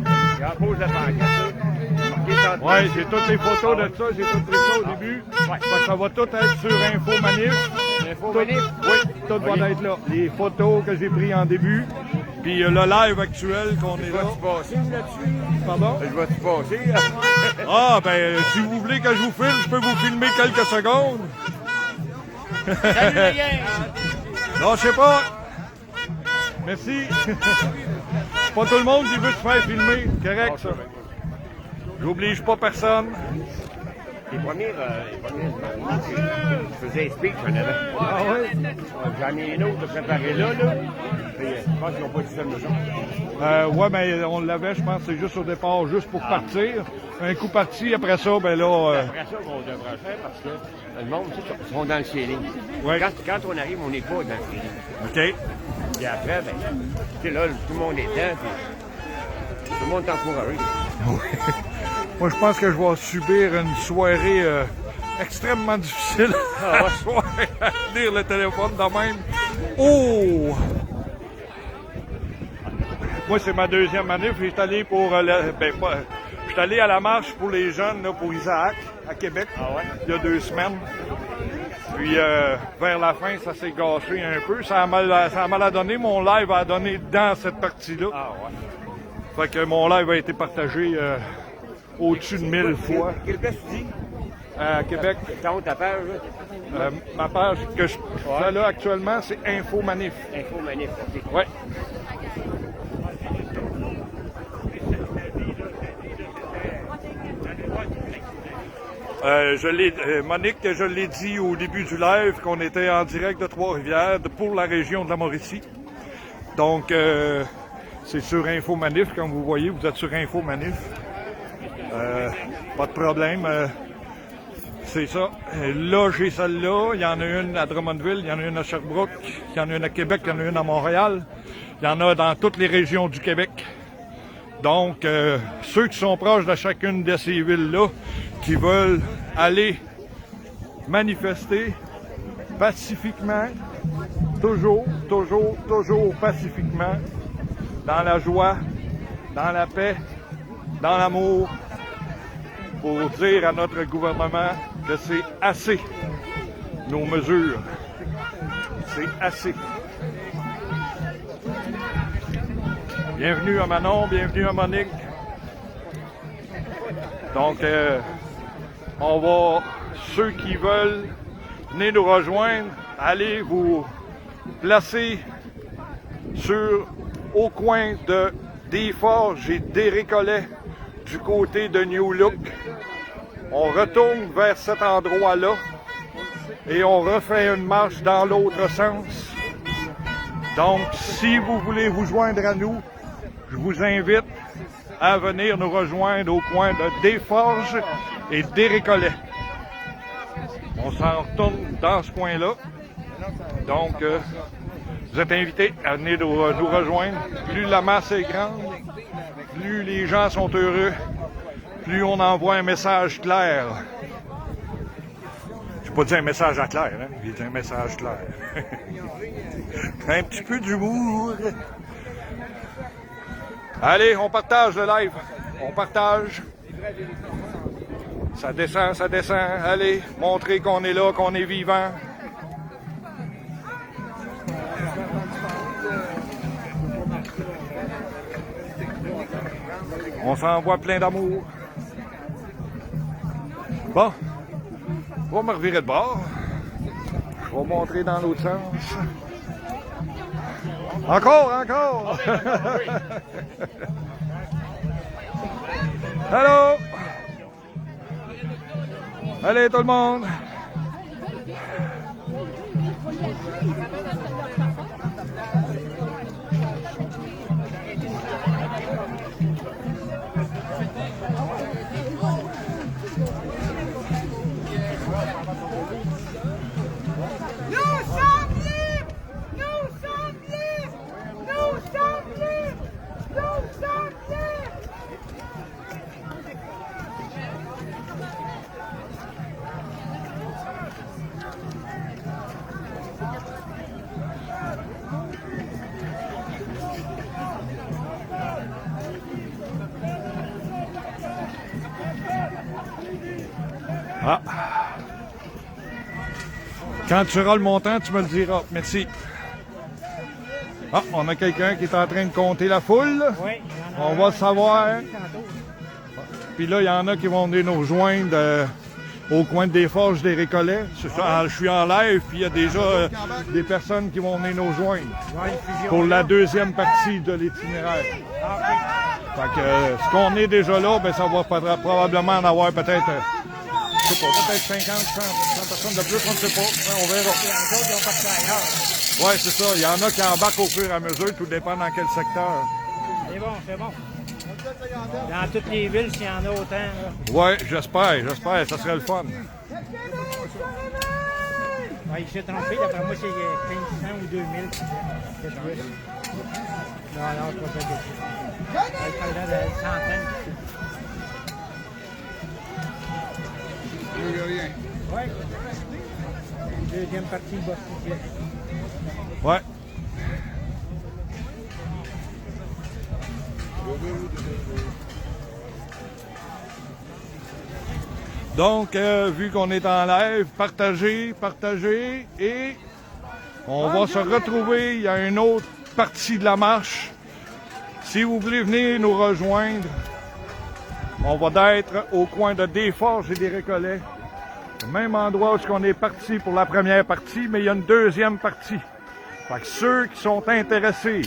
Il y a la pause de pancarte. Oui, j'ai toutes les photos de ça, j'ai tout pris ça au début. Ouais. Fait que ça va tout être sur Info Manif. Info Tout- Manif? Oui, tout va être là. Les photos que j'ai prises en début, puis le live actuel qu'on est là. Vas-tu passer là-dessus? Pardon? Je vais-tu passer? Ah, ben, si vous voulez que je vous filme, je peux vous filmer quelques secondes. Salut les gars! Non, je sais pas. Merci. C'est pas tout le monde qui veut se faire filmer. Correct, ça. J'oblige pas personne. Les premiers je faisais un speech, j'en avais. Ah oui? J'en ai une autre préparée là. Et, je pense qu'ils n'ont pas dit ça de nous. Ouais, mais on l'avait, je pense, c'est juste au départ, juste pour partir. Un coup parti, après ça, ben là... Après ça, on devrait faire parce que le monde, tu sais, ils sont dans le ceiling. Ouais. Quand on arrive, on n'est pas dans le ceiling. OK. Puis après, ben, tu sais, là, tout le monde est dedans, puis tout le monde est encouragé. Moi, je pense que je vais subir une soirée extrêmement difficile à soir, à lire le téléphone de même. Oh! Moi, c'est ma deuxième année, puis je suis allé pour je suis allé à la marche pour les jeunes, là, pour Isaac, à Québec, il y a 2 semaines. Puis, vers la fin, ça s'est gâché un peu. Ça a mal donné. Mon live a donné dans cette partie-là. Ah ouais. Fait que mon live a été partagé au-dessus de 1000 fois. Quelle place tu dis? À Québec. Ta page, là? Ma page que je fais là actuellement, c'est Info Manif. Info Manif, OK. Ouais. Monique, je l'ai dit au début du live qu'on était en direct de Trois-Rivières pour la région de la Mauricie. Donc, c'est sur Info Manif, comme vous voyez, vous êtes sur Info Manif. Pas de problème. C'est ça. Là, j'ai celle-là. Il y en a une à Drummondville, il y en a une à Sherbrooke, il y en a une à Québec, il y en a une à Montréal. Il y en a dans toutes les régions du Québec. Donc, ceux qui sont proches de chacune de ces villes-là, qui veulent aller manifester pacifiquement, toujours pacifiquement, dans la joie, dans la paix, dans l'amour, pour dire à notre gouvernement que c'est assez, nos mesures. C'est assez. Bienvenue à Manon, bienvenue à Monique. Donc, on va, ceux qui veulent venir nous rejoindre, allez vous placer au coin de des Forges et des Récollets du côté de New Look. On retourne vers cet endroit-là et on refait une marche dans l'autre sens. Donc, si vous voulez vous joindre à nous, je vous invite à venir nous rejoindre au coin de Desforges et des Récollets. On s'en retourne dans ce coin-là. Donc, vous êtes invités à venir nous rejoindre. Plus la masse est grande, plus les gens sont heureux, plus on envoie un message clair. Je n'ai pas dit un message à Claire, hein? J'ai dit un message clair. Un petit peu d'humour. Allez, on partage le live. On partage. Ça descend, ça descend. Allez, montrez qu'on est là, qu'on est vivant. On s'envoie plein d'amour. Bon, on va me revirer de bord. Je vais montrer dans l'autre sens. Encore, encore! Allô? Allez, tout le monde! Ah. Quand tu auras le montant, tu me le diras. Merci. Ah, on a quelqu'un qui est en train de compter la foule. Oui. On va le savoir. Puis là, il y en a qui vont venir nous rejoindre au coin des Forges des Récollets. Je suis en live, puis il y a déjà des personnes qui vont venir nous rejoindre pour la deuxième partie de l'itinéraire. Fait que ce qu'on est déjà là, ben, ça va probablement en avoir peut-être Je sais pas, peut-être 50, 100 personnes de plus, on ne sait pas. Ouais, on verra. Ouais, c'est ça. Il y en a qui embarquent au fur et à mesure, tout dépend dans quel secteur. C'est bon, c'est bon. Dans toutes les villes, s'il y en a autant. Là. Ouais, j'espère, ça serait le fun. Ouais, il s'est trompé, d'après moi, c'est 1500 ou 2000. C'est plus. Non, c'est pas ça. Il parle de centaines. Oui. Deuxième partie de Boston. Ouais. Donc, vu qu'on est en live, partagez et on va se retrouver. Il y a une autre partie de la marche. Si vous voulez venir nous rejoindre, on va être au coin de Desforges et des Récollets. Au même endroit où on est parti pour la première partie, mais il y a une deuxième partie. Fait que ceux qui sont intéressés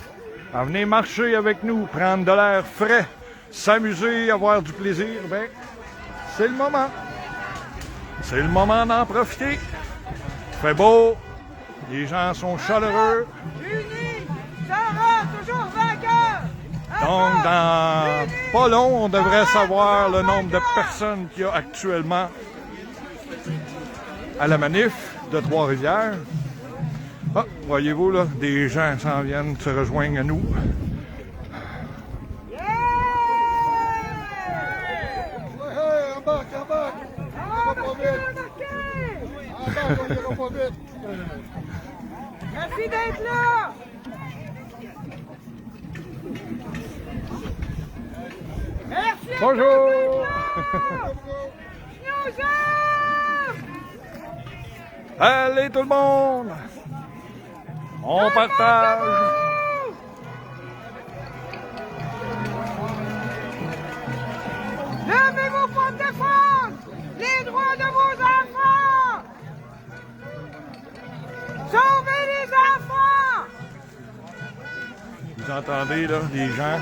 à venir marcher avec nous, prendre de l'air frais, s'amuser, avoir du plaisir, ben, c'est le moment. C'est le moment d'en profiter. Il fait beau, les gens sont chaleureux. Unis, Sarah, toujours vainqueur. Donc, dans pas long, on devrait savoir le nombre de personnes qu'il y a actuellement à la manif de Trois-Rivières. Ah, voyez-vous, là, des gens s'en viennent se rejoindre à nous. Embarque! On va pas vite! Embarque, on ira pas vite! Merci d'être là. Merci. Bonjour! Allez tout le monde! On partage! Levez-vous pour défendre les droits de vos enfants. Sauvez les enfants. Vous entendez, là, les gens?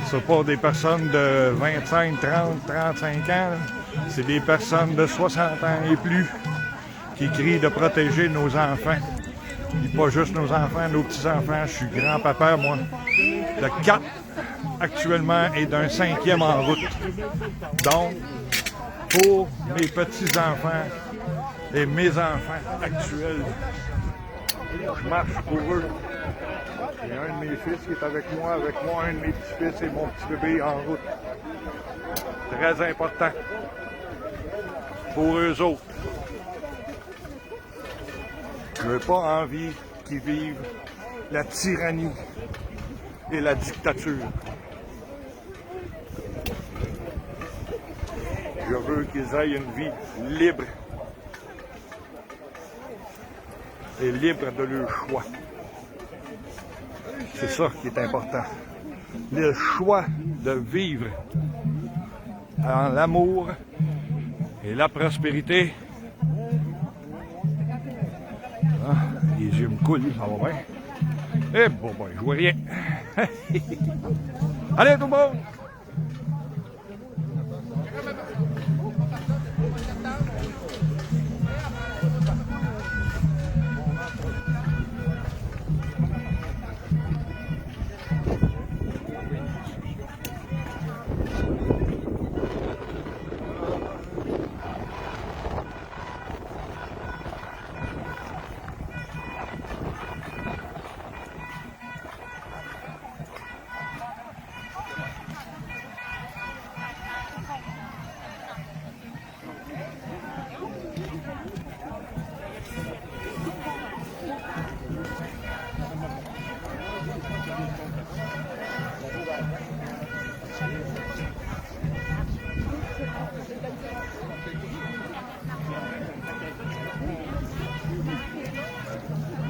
C'est pas des personnes de 25, 30, 35 ans. là. C'est des personnes de 60 ans et plus qui crient de protéger nos enfants. Et pas juste nos enfants, nos petits-enfants. Je suis grand-papa, moi. De 4 actuellement et d'un 5e en route. Donc, pour mes petits-enfants et mes enfants actuels, je marche pour eux. Il y a un de mes fils qui est avec moi, un de mes petits-fils et mon petit bébé en route. Très important pour eux autres. Je n'ai pas envie qu'ils vivent la tyrannie et la dictature. Je veux qu'ils aient une vie libre et libre de leur choix. C'est ça qui est important. Le choix de vivre dans l'amour et la prospérité. Ah, les yeux me coulent, ça va bien. Eh bon, je vois rien. Allez tout le monde!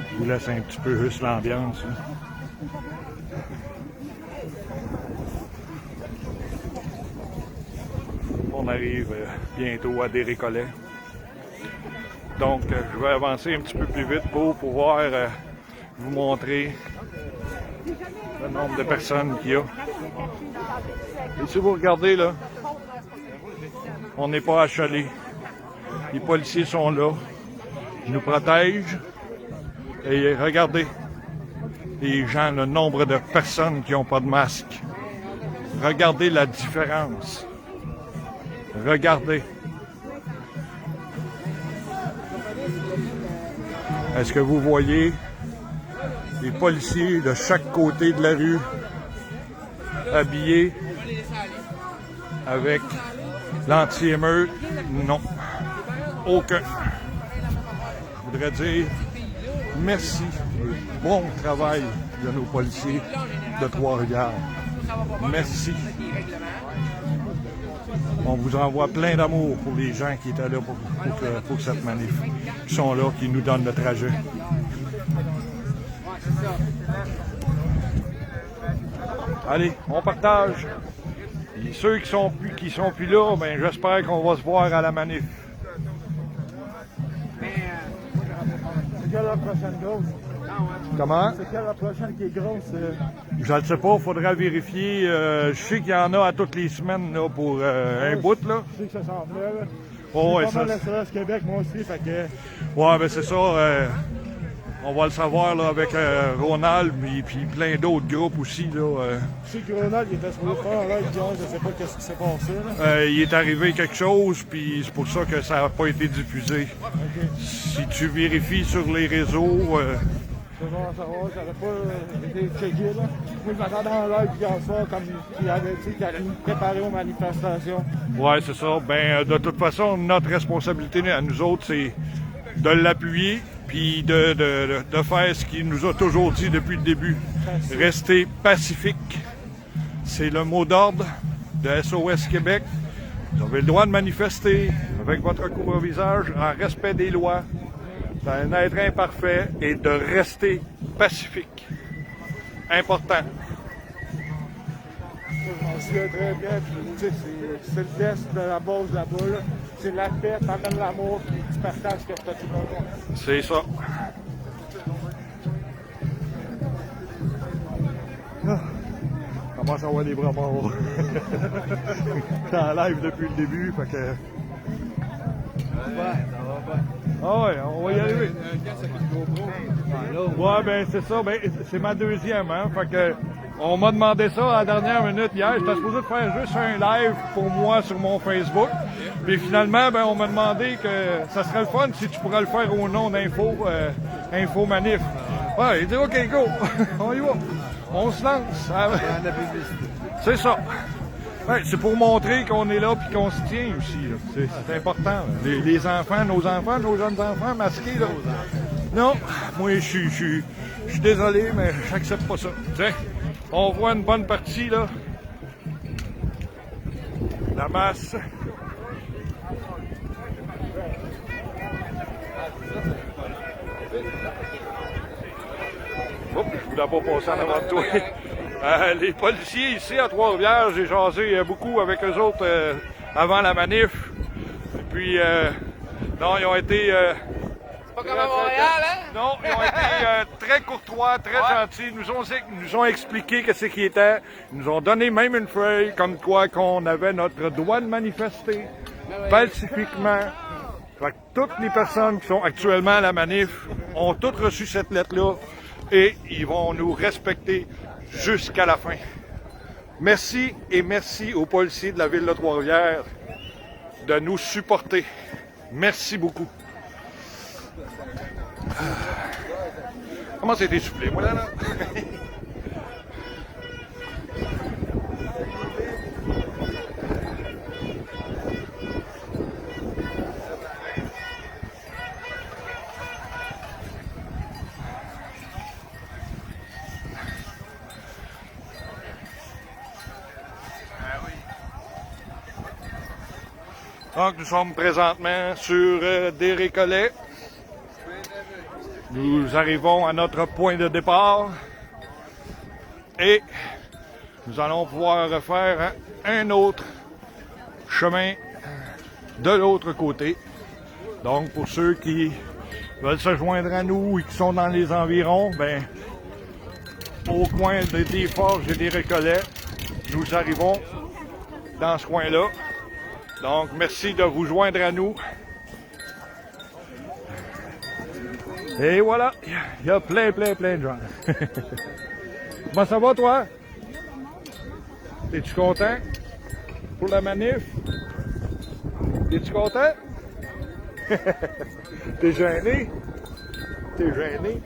Je vous laisse un petit peu juste l'ambiance. Hein. On arrive bientôt à des Récollets. Donc, je vais avancer un petit peu plus vite pour pouvoir vous montrer le nombre de personnes qu'il y a. Et si vous regardez là, on n'est pas achalé. Les policiers sont là. Ils nous protègent. Et regardez, les gens, le nombre de personnes qui n'ont pas de masque. Regardez la différence. Regardez. Est-ce que vous voyez les policiers de chaque côté de la rue habillés avec l'anti-émeute? Non. Aucun. Je voudrais dire merci et bon travail de nos policiers de Trois-Rivières. Merci. On vous envoie plein d'amour pour les gens qui étaient là pour cette manif, qui sont là, qui nous donnent le trajet. Allez, on partage. Et ceux qui sont plus là, ben j'espère qu'on va se voir à la manif. C'est quelle la prochaine grosse? Comment? C'est quelle la prochaine qui est grosse? Je ne sais pas, il faudra vérifier. Je sais qu'il y en a à toutes les semaines là, pour un bout. Là. Je sais que ça s'en venait. Là. Oh, ouais, pas ça. mal SOS Québec, moi aussi. Fait que... Ouais, ben c'est ça. On va le savoir là, avec Ronald et puis plein d'autres groupes aussi. Là, Je sais que Ronald il était supposé faire un live, je sais pas ce qui s'est passé. Là. il est arrivé quelque chose, puis c'est pour ça que ça n'a pas été diffusé. Okay. Si tu vérifies sur les réseaux. Je veux savoir, ça n'aurait pas été checké. Là. Moi, je m'attendais en live hier soir, comme il avait dit qu'il allait nous préparer aux manifestations. Ouais, c'est ça. Ben, de toute façon, notre responsabilité à nous autres, c'est de l'appuyer puis de faire ce qu'il nous a toujours dit depuis le début. Rester pacifique. C'est le mot d'ordre de SOS Québec. Vous avez le droit de manifester avec votre couvre-visage en respect des lois, d'un être imparfait et de rester pacifique. Important. Je m'en souviens très bien, puis c'est le test de la base là-bas. Là. C'est la paix, t'emmènes l'amour, puis tu partages ce que tu as tout le monde. C'est ça. Commence à avoir des bras morts. T'es en live depuis le début, fait que... Ah ouais, on va y arriver. Ouais, ben c'est ça, ben c'est ma deuxième, hein. Fait que on m'a demandé ça à la dernière minute hier. J'étais supposé de faire juste un live pour moi sur mon Facebook. Puis finalement, ben on m'a demandé que ça serait le fun si tu pourrais le faire au nom d'Info Manif. Ouais, il dit OK, go, on y va. On se lance. C'est ça. Ouais, c'est pour montrer qu'on est là et qu'on se tient aussi. C'est important. Les enfants, nos jeunes enfants masqués. Là. Non, moi je suis désolé, mais j'accepte pas ça. Tiens, on voit une bonne partie là. La masse. Oups, je voulais pas passer en avant de toi. Les policiers ici à Trois-Rivières, j'ai jasé beaucoup avec eux autres avant la manif. Et puis, non, ils ont été... Pas comme à Montréal, hein? Non, ils ont été très courtois, très gentils. Ils nous ont expliqué ce qui était. Ils nous ont donné même une feuille comme quoi qu'on avait notre droit de manifester pacifiquement. Fait que toutes les personnes qui sont actuellement à la manif ont toutes reçu cette lettre-là et ils vont nous respecter jusqu'à la fin. Merci et merci aux policiers de la ville de Trois-Rivières de nous supporter. Merci beaucoup. Comment ça a été soufflé, moi, là? Donc, nous sommes présentement sur des récollets. Nous arrivons à notre point de départ et nous allons pouvoir refaire un autre chemin de l'autre côté. Donc, pour ceux qui veulent se joindre à nous et qui sont dans les environs, ben, au coin des forges et des récollets, nous arrivons dans ce coin-là. Donc, merci de vous joindre à nous Et voilà, il y a plein de gens. Comment ça va, toi? Es-tu content pour la manif? Es-tu content? T'es gêné? T'es gêné?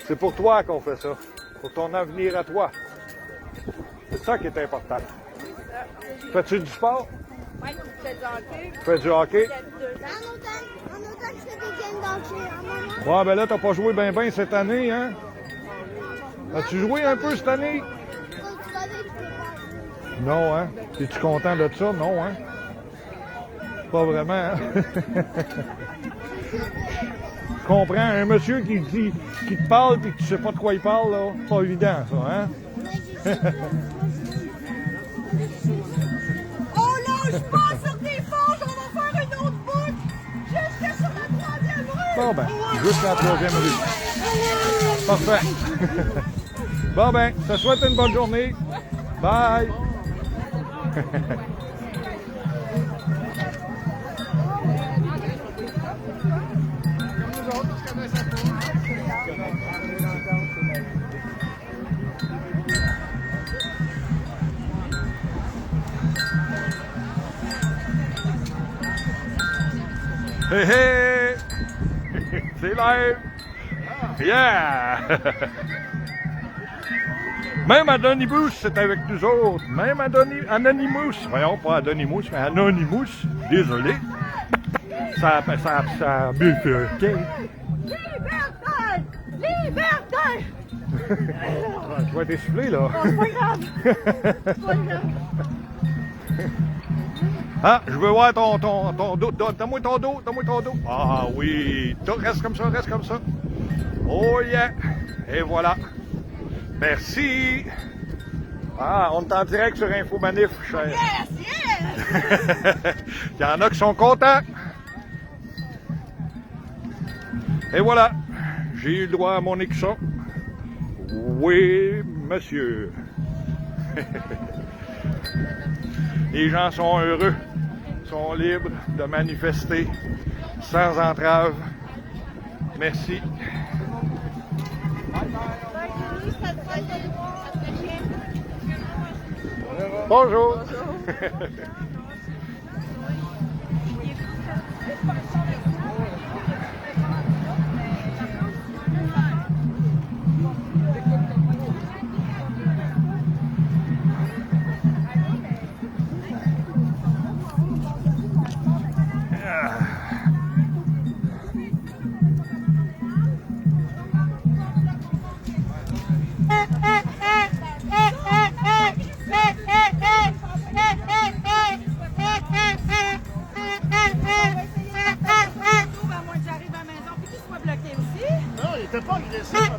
C'est pour toi qu'on fait ça. Pour ton avenir à toi. C'est ça qui est important. Fais-tu du sport? Oui, je fais du hockey. Tu fais du hockey? En autant que je fais des games d'hockey. Ouais, ben là, t'as pas joué bien cette année, hein? As-tu joué un peu cette année? Non, hein? Es-tu content de ça? Non, hein? Pas vraiment, hein? Je comprends, un monsieur qui te parle et que tu sais pas de quoi il parle, là, pas évident, ça, hein? Oh lâche pas sur tes forges, on va faire une autre boucle jusqu'à sur la 3e rue. Bon, ben, jusqu'à la 3e rue. Parfait. Bon, ben, je te souhaite une bonne journée. Bye! Hey, hey! C'est live! Yeah! Même Anonymous, c'est avec nous autres. Même Anonymous. Voyons, pas Anonymous, mais Anonymous. Désolé. Ça a bifurqué. Liberté! Liberté! Tu vas être essoufflé, là. C'est pas grave. C'est pas grave. Ah, je veux voir ton dos. Donne-moi ton dos. Ah oui. Reste comme ça. Oh yeah. Et voilà. Merci. Ah, on est en direct sur Infomanif, cher. Yes! Il y en a qui sont contents. Et voilà. J'ai eu le droit à mon écusson. Oui, monsieur. Les gens sont heureux, sont libres de manifester sans entrave. Merci. Bonjour. Non, il était pas agressif.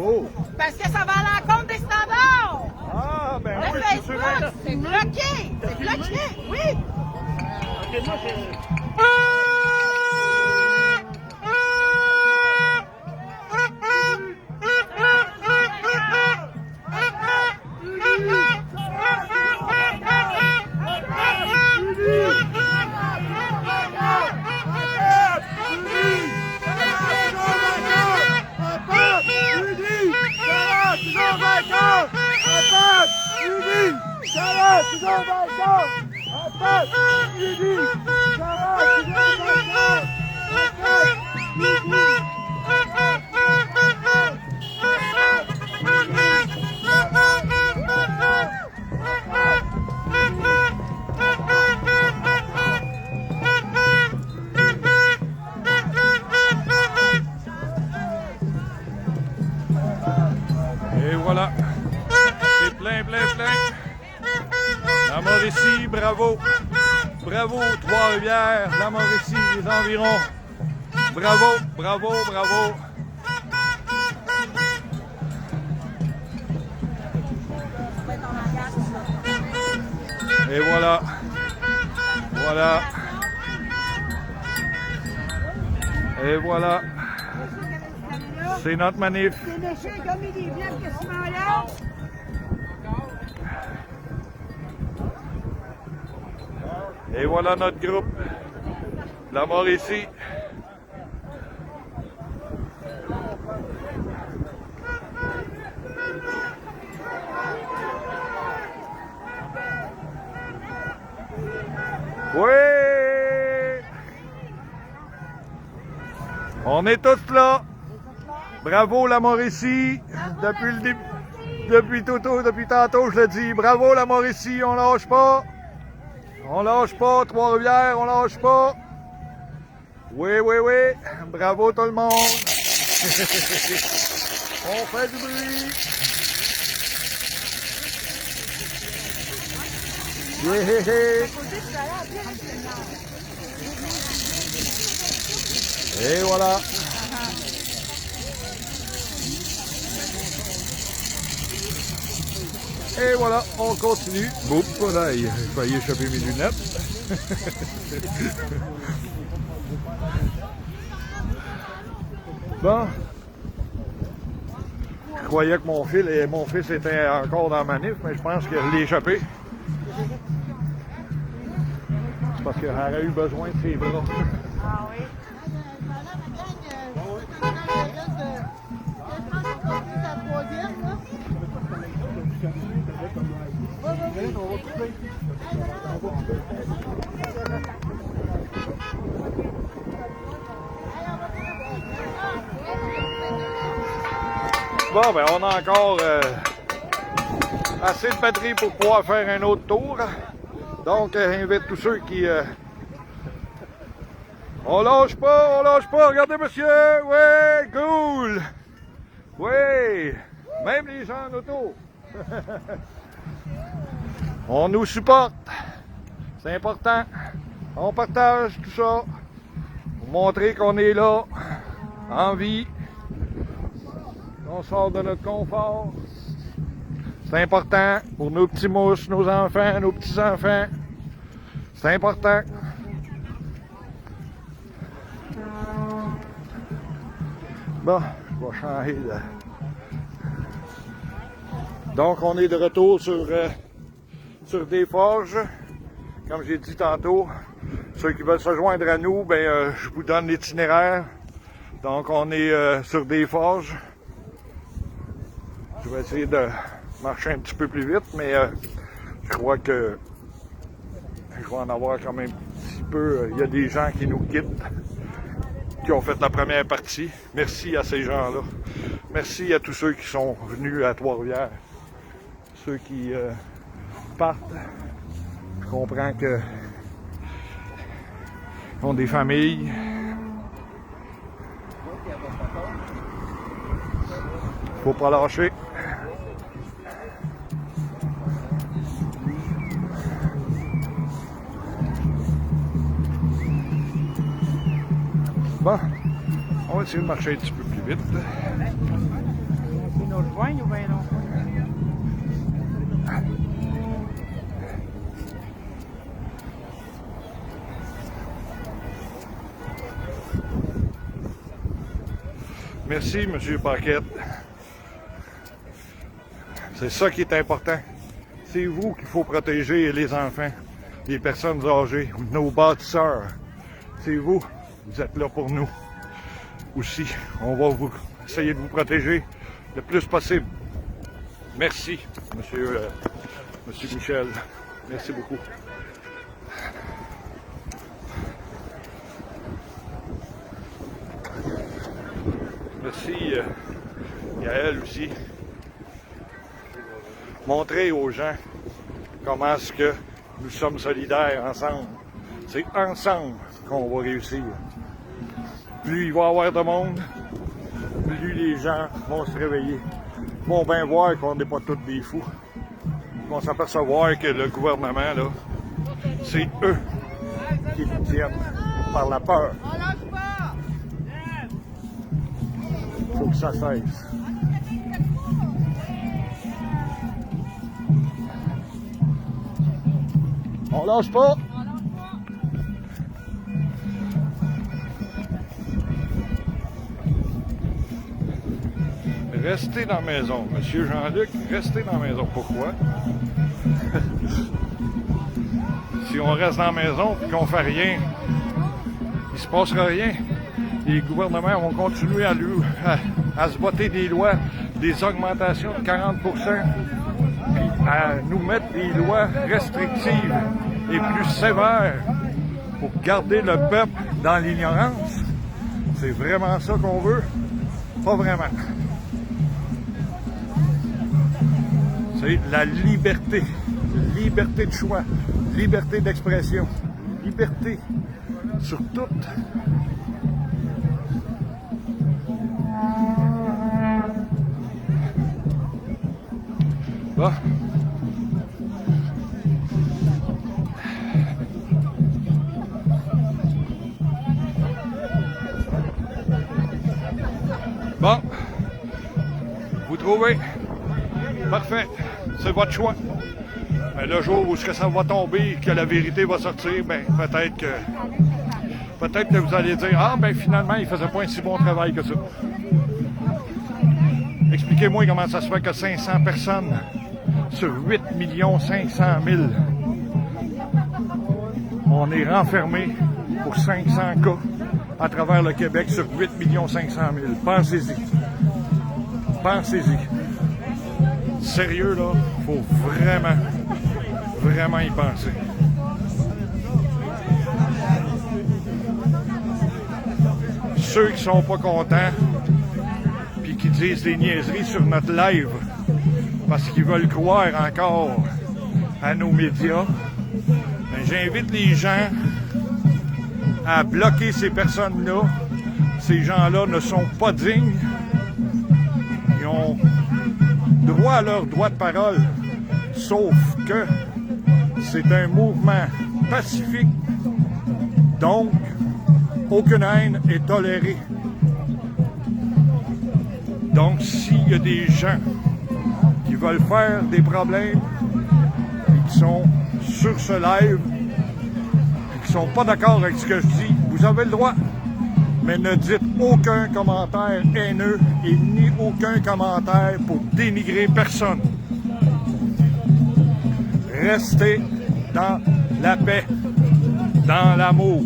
Oh. Parce que ça va à l'encontre des standards! Ah, ben Le oui, c'est sûr. Facebook, c'est bloqué! C'est bloqué! Oui! Ok, moi, j'ai... Et voilà. C'est plein. La Mauricie, bravo. Bravo, Trois-Rivières, la Mauricie, les environs. Bravo. Et voilà. Et voilà. là. C'est notre manif. C'est léché comme il est bien quasiment là. Et voilà notre groupe. La Mauricie. Oui! On est tous là. Bravo la Mauricie. Depuis le début, depuis tantôt, je le dis. Bravo la Mauricie, on lâche pas. On lâche pas, Trois-Rivières, on lâche pas. Oui, oui, oui. Bravo tout le monde. On fait du bruit. Yeah. Et voilà. Et voilà, on continue. Oups, voilà, il a failli échapper mes lunettes. Bon. Je croyais que mon fils était encore dans la manif, mais je pense qu'il a échappé. C'est parce qu'il aurait eu besoin de ses bras. Ah oui. Bon, ben on a encore assez de batterie pour pouvoir faire un autre tour. Donc, j'invite tous ceux qui... On lâche pas, regardez monsieur, ouais, cool! Oui, même les gens en auto. On nous supporte, c'est important. On partage tout ça pour montrer qu'on est là, en vie. On sort de notre confort. C'est important pour nos petits mousses, nos enfants, nos petits-enfants. C'est important. Bon, je vais changer de... Donc, on est de retour sur des forges. Comme j'ai dit tantôt, ceux qui veulent se joindre à nous, ben, je vous donne l'itinéraire. Donc, on est sur des forges. Je vais essayer de marcher un petit peu plus vite, mais je crois que je vais en avoir quand même un petit peu. Il y a des gens qui nous quittent, qui ont fait la première partie. Merci à ces gens-là. Merci à tous ceux qui sont venus à Trois-Rivières. Ceux qui partent, je comprends que ont des familles. Faut pas lâcher. Bon, on va essayer de marcher un petit peu plus vite. On peut nous rejoindre ou bien non? Merci, M. Paquette. C'est ça qui est important. C'est vous qu'il faut protéger, les enfants, les personnes âgées, nos bâtisseurs. C'est vous. Vous êtes là pour nous. Aussi, on va essayer de vous protéger le plus possible. Merci, Monsieur Michel. Merci beaucoup. Merci, Gaël aussi. Montrer aux gens comment est-ce que nous sommes solidaires ensemble. C'est ensemble qu'on va réussir. Plus il va y avoir de monde, plus les gens vont se réveiller. Ils vont bien voir qu'on n'est pas tous des fous. Ils vont s'apercevoir que le gouvernement, là, c'est eux qui nous tiennent par la peur. Il faut que ça cesse. On lâche pas. Restez dans la maison. Monsieur Jean-Luc, restez dans la maison. Pourquoi? Si on reste dans la maison et qu'on fait rien, il se passera rien. Les gouvernements vont continuer à se voter des lois, des augmentations de 40%, puis à nous mettre des lois restrictives et plus sévères pour garder le peuple dans l'ignorance. C'est vraiment ça qu'on veut? Pas vraiment. C'est la liberté. Liberté de choix. Liberté d'expression. Liberté sur tout. Bon. Bon, vous trouvez? Parfait, c'est votre choix. Mais le jour où ça va tomber, que la vérité va sortir, ben peut-être que vous allez dire, ah ben finalement il faisait pas un si bon travail que ça. Expliquez-moi comment ça se fait que 500 personnes sur 8 500 000, on est renfermé pour 500 cas à travers le Québec sur 8 500 000. Pensez-y. Pensez-y. Sérieux, là, il faut vraiment y penser. Ceux qui sont pas contents puis qui disent des niaiseries sur notre live parce qu'ils veulent croire encore à nos médias, ben, j'invite les gens à bloquer ces personnes-là. Ces gens-là ne sont pas dignes. Ils ont droit à leur droit de parole. Sauf que c'est un mouvement pacifique. Donc, aucune haine est tolérée. Donc, s'il y a des gens qui veulent faire des problèmes et qui sont sur ce live et qui ne sont pas d'accord avec ce que je dis, vous avez le droit. Mais ne dites aucun commentaire haineux et ni aucun commentaire pour dénigrer personne. Restez dans la paix, dans l'amour.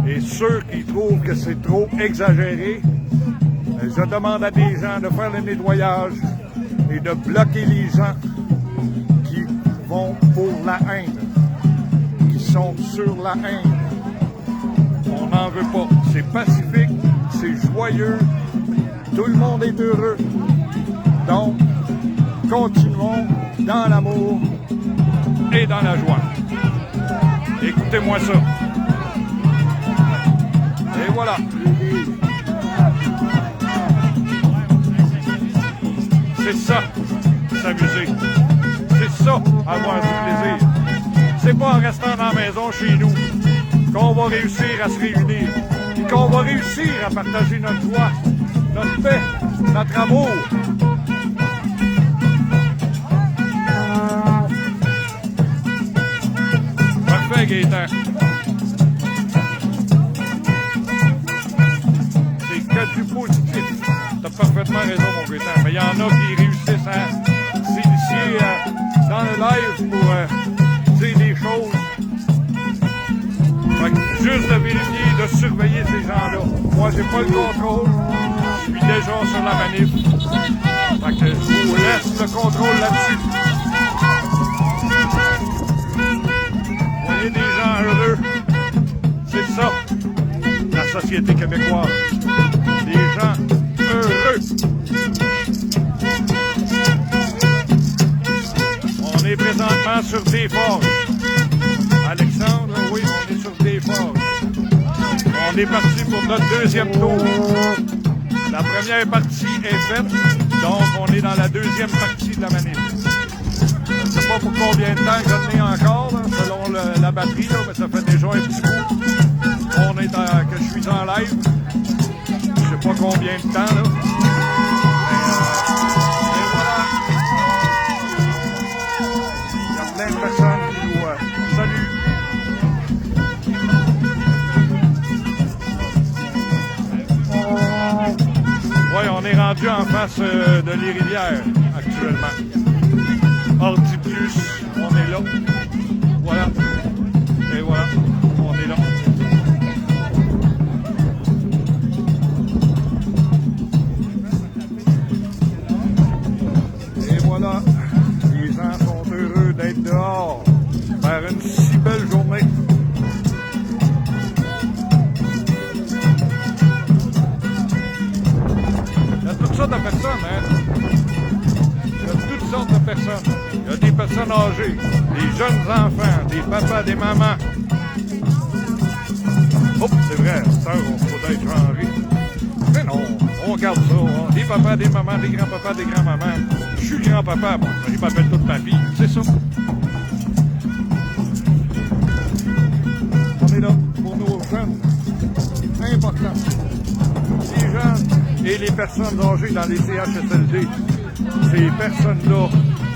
Et ceux qui trouvent que c'est trop exagéré, je demande à des gens de faire le nettoyage et de bloquer les gens qui vont pour la haine, qui sont sur la haine. On n'en veut pas. C'est pacifique, c'est joyeux, tout le monde est heureux. Donc, continuons dans l'amour et dans la joie. Écoutez-moi ça. Et voilà. C'est ça, s'amuser. C'est ça, avoir du plaisir. C'est pas en restant dans la maison chez nous qu'on va réussir à se réunir, et qu'on va réussir à partager notre joie, notre paix, notre amour. Parfait, Gaëtan. C'est que du positif. T'as parfaitement raison, mon Gaëtan. Mais il y en a qui réussissent à s'initier dans le live pour dire des choses. Fait que juste de vérifier, de surveiller ces gens-là. Moi, j'ai pas le contrôle. Je suis déjà sur la manif. Fait que je vous laisse le contrôle là-dessus. Voyez des gens heureux. C'est ça, la société québécoise. Des gens heureux. On est présentement sur des forges. Alexandre, oui, on est sur des forges. On est parti pour notre deuxième tour. La première partie est faite, donc on est dans la deuxième partie de la manif. Je ne sais pas pour combien de temps j'en ai encore, là, selon la batterie, là, mais ça fait déjà un petit coup. Que je suis en live. Je sais pas combien de temps, là. Mais voilà. Il y a plein de personnes qui nous saluent. Oui, on est rendu en face de les rivières actuellement. Ordiplus, on est là. Voilà. Et voilà, on est là. Et voilà, les gens sont heureux d'être dehors, faire une si belle journée. Il y a toutes sortes de personnes, hein? Il y a toutes sortes de personnes. Il y a des personnes âgées, des jeunes enfants, des papas, des mamans. Oh, c'est vrai, ça, on peut être changé. Mais non, on garde ça. Hein. Des papas, des mamans, des grands-papas, des grands-mamans. Je suis grand-papa, bon, ils m'appellent toute ma vie, c'est ça. On est là pour nos jeunes. Important. Les jeunes et les personnes âgées dans les CHSLD. Ces personnes-là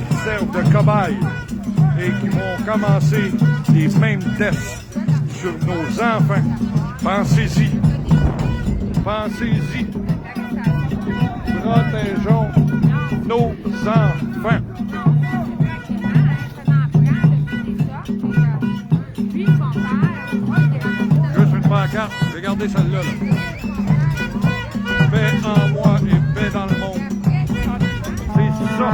qui servent de cobayes et qui vont commencer les mêmes tests sur nos enfants. Pensez-y. Pensez-y. Protégeons nos enfants. Juste une pancarte. Regardez celle-là. Là. Paix en moi et paix dans le monde. C'est ça.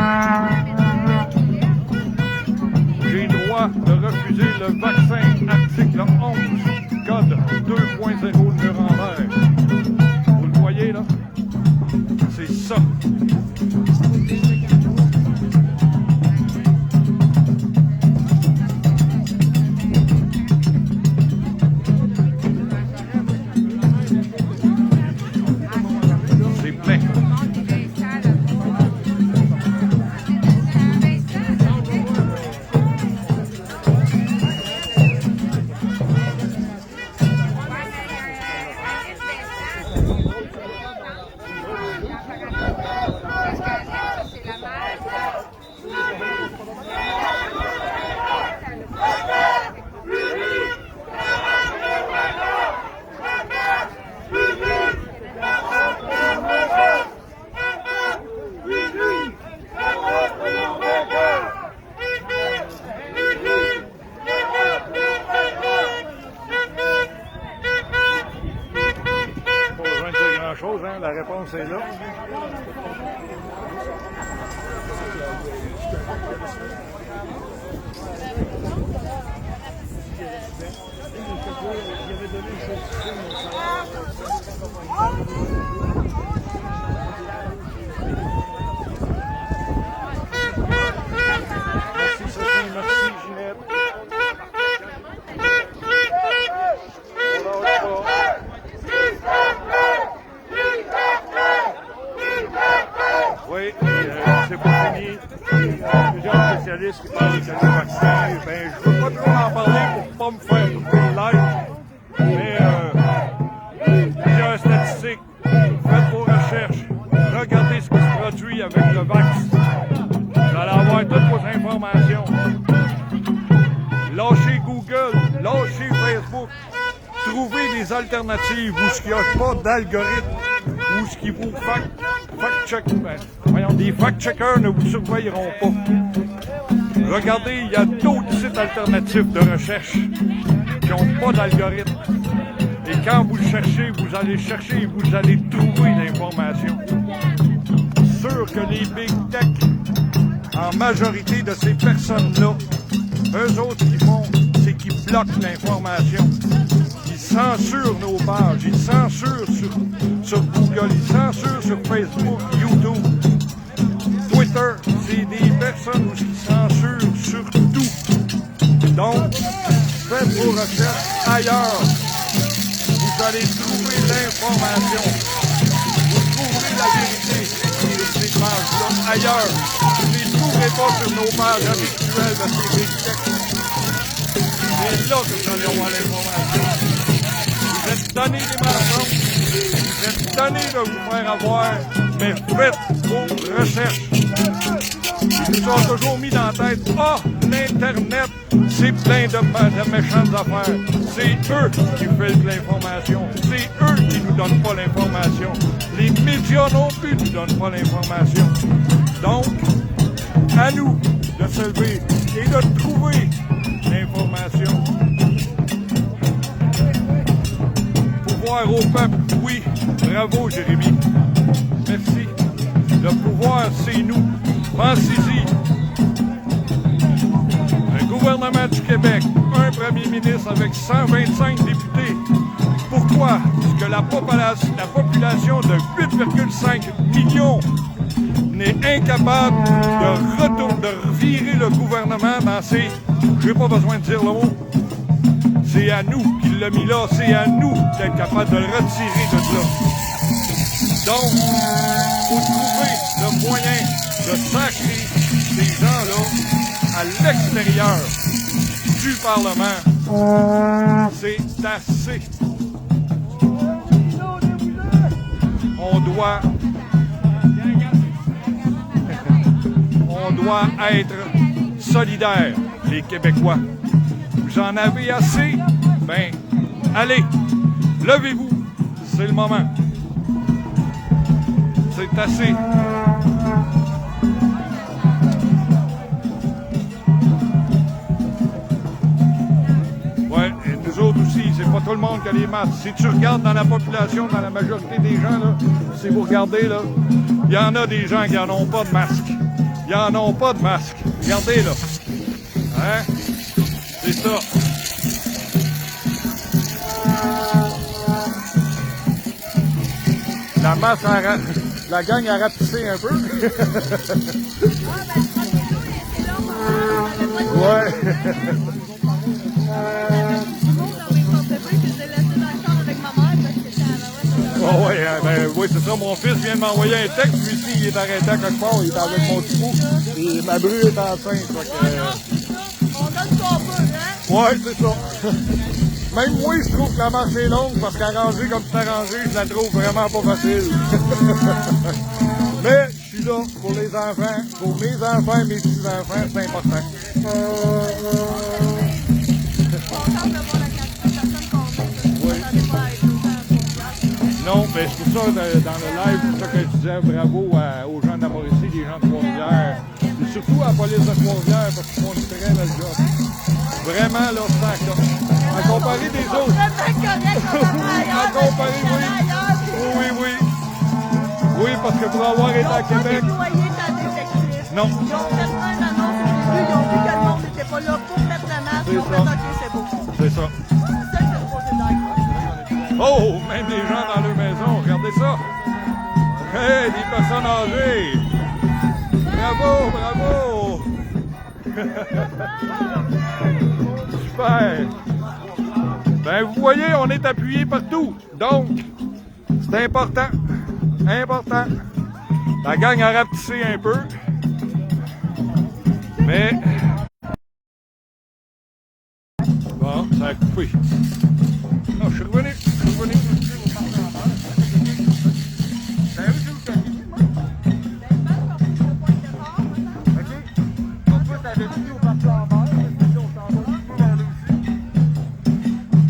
J'ai droit de refuser le vaccin. Article 11, code 2.0 de Nuremberg. Vous le voyez là? C'est ça. C'est plein. Chose, hein? La réponse est là. Merci Sophie, merci Ginette. Oui, c'est pas fini. Plusieurs spécialistes qui parlent de vaccin. Ben, je ne veux pas trop en parler pour ne pas me faire couper le live. Mais plusieurs statistiques. Faites vos recherches. Regardez ce qui se produit avec le vaccin. Vous allez avoir toutes vos informations. Lâchez Google, lâchez Facebook. Trouvez des alternatives où il n'y a pas d'algorithme, où ce qui vous fact-check, voyons, des fact-checkers ne vous surveilleront pas. Regardez, il y a d'autres sites alternatifs de recherche qui n'ont pas d'algorithme. Et quand vous le cherchez, vous allez chercher et vous allez trouver l'information. Sûr que les big tech, en majorité de ces personnes-là, eux autres, ce qu'ils font, c'est qu'ils bloquent l'information. Ils censurent nos pages, ils censurent sur Google, ils censurent sur Facebook, YouTube, Twitter. C'est des personnes qui censurent sur tout. Donc, faites vos recherches ailleurs. Vous allez trouver l'information. Vous trouverez la vérité de ces pages-là ailleurs. Vous ne les trouverez pas sur nos pages habituelles de ces big tech. C'est là que vous allez avoir l'information. Vous êtes donné des mensonges, vous êtes donné de vous faire avoir, mais faites vos recherches. Ils nous ont toujours mis dans la tête, ah, l'Internet, c'est plein de méchantes affaires. C'est eux qui filtrent l'information. C'est eux qui nous donnent pas l'information. Les médias non plus nous donnent pas l'information. Donc, à nous de se lever et de trouver l'information. Pouvoir au peuple, oui. Bravo, Jérémy. Merci. Le pouvoir, c'est nous. Pensez-y. Un gouvernement du Québec, un premier ministre avec 125 députés. Pourquoi? Parce que la population de 8,5 millions n'est incapable de revirer le gouvernement dans ses... J'ai pas besoin de dire le mot. C'est à nous qu'il l'a mis là. C'est à nous d'être capable de le retirer de là. Donc, il faut trouver le moyen de sacrer ces gens-là à l'extérieur du Parlement. C'est assez. On doit être solidaires, les Québécois. Vous en avez assez? Ben, allez, levez-vous, c'est le moment. C'est assez. Ouais, et nous autres aussi, c'est pas tout le monde qui a les masques. Si tu regardes dans la population, dans la majorité des gens, là, si vous regardez, là, il y en a des gens qui n'en ont pas de masque. Ils n'en ont pas de masque. Regardez, là. Hein? C'est ça. La masse, la gang a rapetissé un peu. Ouais. Oh ouais, ben, oui, c'est ça. Mon fils vient de m'envoyer un texte. Lui aussi, il est arrêté à quelque part. Il est avec mon petit bout. Et ma bru est enceinte. On donne ce qu'on peut, hein? Ouais, c'est ça. Même moi, je trouve que la marche est longue parce qu'arranger comme c'est arrangé, je la trouve vraiment pas facile. Mais je suis là pour les enfants, pour mes enfants et mes petits-enfants, c'est important. Non, mais c'est pour ça, dans le live, c'est ça que je disais, bravo aux gens de la Mauricie, les gens de Trois-Rivières, et surtout à la police de Trois-Rivières, parce qu'ils font une très belle job. Vraiment, là, ça, à comparer des autres. À comparer, oui. Oui, oui. Oui, parce que pour avoir été à Québec... Non. Ils ont fait une annonce au début, ils ont vu que le monde n'était pas là pour mettre la masse, ils ont fait OK, c'est beau. C'est ça. C'est ça que c'est supposé d'être. Oh, même les gens dans leur maison, regardez ça. Hey, des personnes âgées. Bravo, bravo. Super. Ben, vous voyez, on est appuyé partout. Donc, c'est important. Important. La gang a rapetissé un peu. Mais... Bon, ça a coupé. Oh, je suis revenu.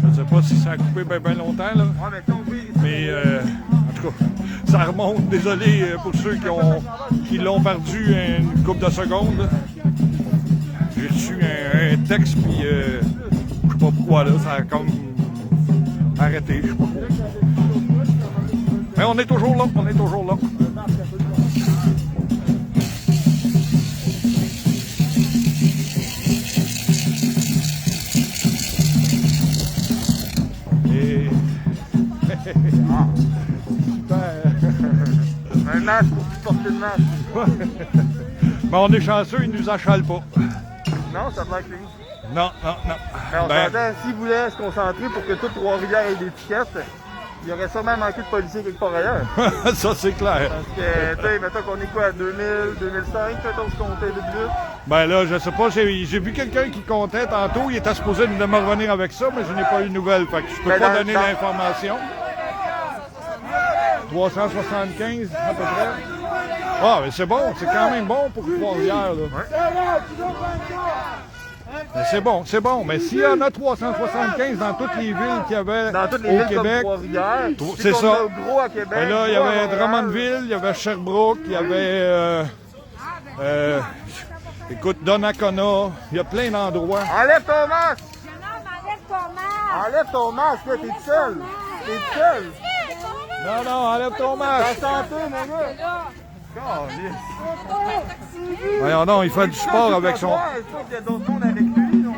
Je sais pas si ça a coupé bien longtemps, là. Mais, en tout cas, ça remonte. Désolé pour ceux qui l'ont perdu une couple de secondes. J'ai reçu un texte, puis je sais pas pourquoi, là, ça a comme arrêté, je sais pas pourquoi. Mais on est toujours là, on est toujours là. Et... Un masque pour supporter le masque. Mais on est chanceux, ils nous achalent pas. Non, ça te l'air clean. Non. Mais on s'entend, s'ils voulaient se concentrer pour que toute Trois-Rivières ait des étiquettes, il y aurait sûrement manqué de policiers quelque part ailleurs. Ça, c'est clair. Parce que, tu sais, mettons qu'on est quoi, à 2000, 2005, mettons, ce qu'on comptait de but. Ben là, je sais pas, j'ai vu quelqu'un qui comptait tantôt, il était supposé de me revenir avec ça, mais je n'ai pas eu de nouvelles, fait que je peux Ben, pas donner l'information. 375 à peu près. Ah, mais c'est bon, c'est quand même bon pour Trois-Rivières, là. Mais c'est bon. Mais s'il y en a 375 dans toutes les villes qu'il y avait Dans toutes les au villes Québec, comme Trois-Rivières. c'est ça. Gros à Québec. Et là, il y avait Montréal. Drummondville, il y avait Sherbrooke, il y avait... écoute, Donnacona, il y a plein d'endroits. Enlève ton masque! Enlève ton masque! Enlève ton masque, là, t'es seul! T'es seul! Non, enlève ton masque. Ta santé, mon gars! Voyons donc, il fait du sport avec son... Je pense qu'il y a d'autres mondes avec lui, non?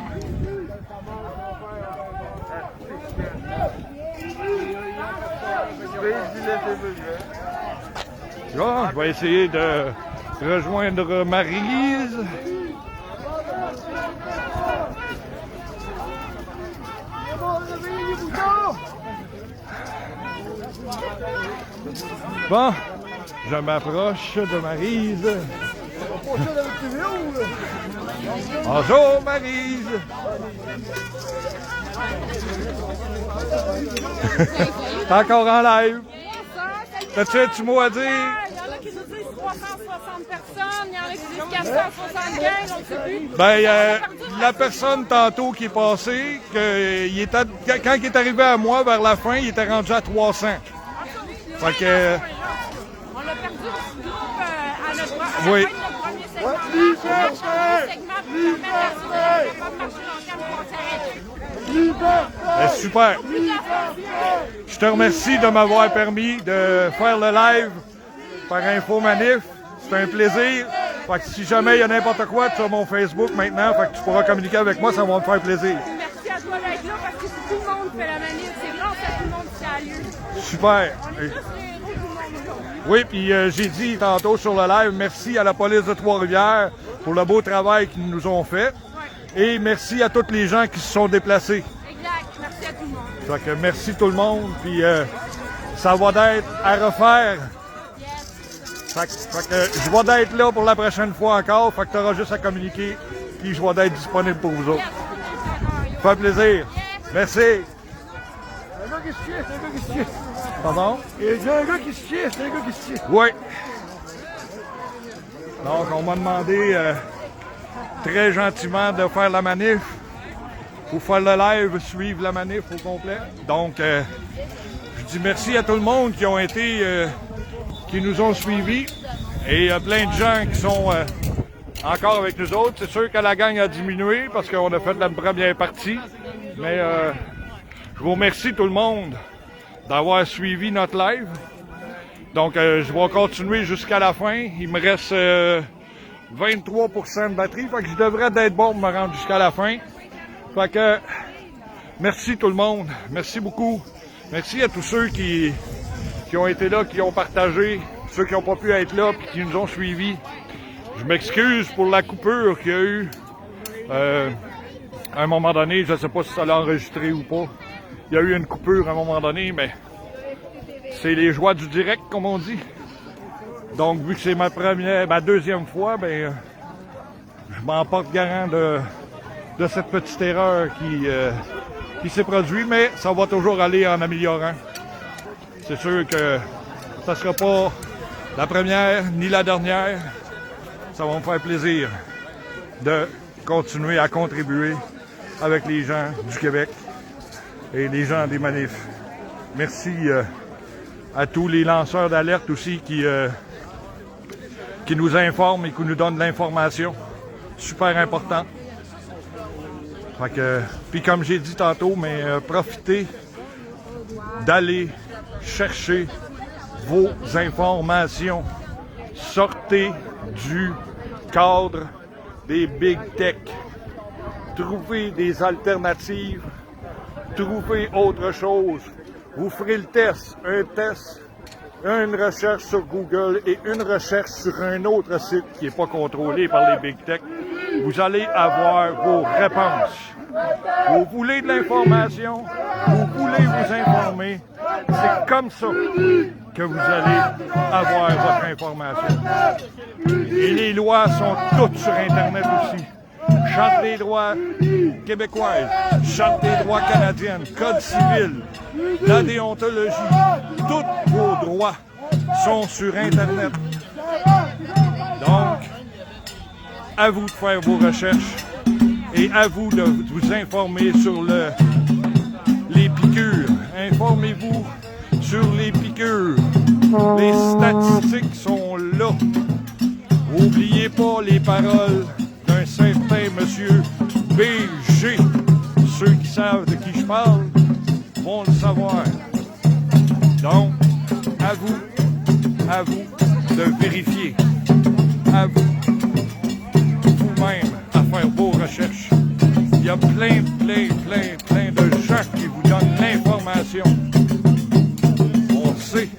Là, je vais essayer de rejoindre Marie-Lise. Bon, je m'approche de Maryse. Bonjour Maryse. T'es encore en live. T'as-tu un petit mot à dire? Il y en a qui nous disent 360 personnes, il y en a qui disent 475, on ne sait plus. Ben, la personne tantôt qui est passée, quand il est arrivé à moi vers la fin, il était rendu à 300. Fait que... On l'a perdu le petit groupe à la fin de Oui. notre premier segment. On a changé de segment pour permettre à ceux qui n'étaient pas marcher longtemps de s'arrêter. Super. Je te remercie de m'avoir permis de faire le live par Info Manif. C'est un plaisir. Fait que si jamais il y a n'importe quoi, tu as mon Facebook maintenant. Fait que tu pourras communiquer avec moi, ça va me faire plaisir. Merci à toi d'être là parce que si tout le monde fait la manif, c'est grâce à tout le monde qui a lieu. Super. On est tous les héros du monde. Oui, puis j'ai dit tantôt sur le live, merci à la police de Trois-Rivières pour le beau travail qu'ils nous ont fait. Et merci à tous les gens qui se sont déplacés. Exact. Merci à tout le monde. Fait que merci tout le monde, puis ça va d'être à refaire. Fait que je vais d'être là pour la prochaine fois encore, fait que tu auras juste à communiquer, puis je vais d'être disponible pour vous autres. Ça fait plaisir. Merci. Un gars qui se chie, c'est un gars qui se chie. Pardon? Il y a un gars qui se chie, c'est un gars qui se chie. Oui. Donc, on m'a demandé très gentiment de faire la manif. Pour faire le live, suivre la manif au complet. Donc, je dis merci à tout le monde qui ont été, qui nous ont suivis. Et il y a plein de gens qui sont encore avec nous autres. C'est sûr que la gang a diminué parce qu'on a fait la première partie. Mais je vous remercie tout le monde d'avoir suivi notre live. Donc, je vais continuer jusqu'à la fin. Il me reste 23% de batterie. Fait que je devrais être bon pour me rendre jusqu'à la fin. Fait que, merci tout le monde. Merci beaucoup. Merci à tous ceux qui ont été là, qui ont partagé, ceux qui n'ont pas pu être là puis qui nous ont suivis. Je m'excuse pour la coupure qu'il y a eu à un moment donné. Je ne sais pas si ça l'a enregistré ou pas. Il y a eu une coupure à un moment donné, mais c'est les joies du direct, comme on dit. Donc, vu que c'est ma deuxième fois, ben, je m'en porte garant de cette petite erreur qui s'est produite, mais ça va toujours aller en améliorant. C'est sûr que ça ne sera pas la première ni la dernière. Ça va me faire plaisir de continuer à contribuer avec les gens du Québec et les gens des manifs. Merci à tous les lanceurs d'alerte aussi qui nous informent et qui nous donnent de l'information. Super important. Fait que, puis comme j'ai dit tantôt, mais profitez d'aller chercher vos informations. Sortez du cadre des big tech. Trouvez des alternatives. Trouvez autre chose. Vous ferez le test, une recherche sur Google et une recherche sur un autre site qui n'est pas contrôlé par les big tech. Vous allez avoir vos réponses. Vous voulez de l'information, vous voulez vous informer. C'est comme ça que vous allez avoir votre information. Et les lois sont toutes sur Internet aussi. Charte des droits québécoises, Charte des droits canadiennes, Code civil, la déontologie, tous vos droits sont sur Internet. Donc, à vous de faire vos recherches et à vous de vous informer sur les piqûres. Informez-vous sur les piqûres. Les statistiques sont là. N'oubliez pas les paroles d'un certain monsieur BG. Ceux qui savent de qui je parle vont le savoir. Donc, à vous de vérifier. À vous-même à faire vos recherches. Il y a plein de gens qui vous donnent l'information. On le sait.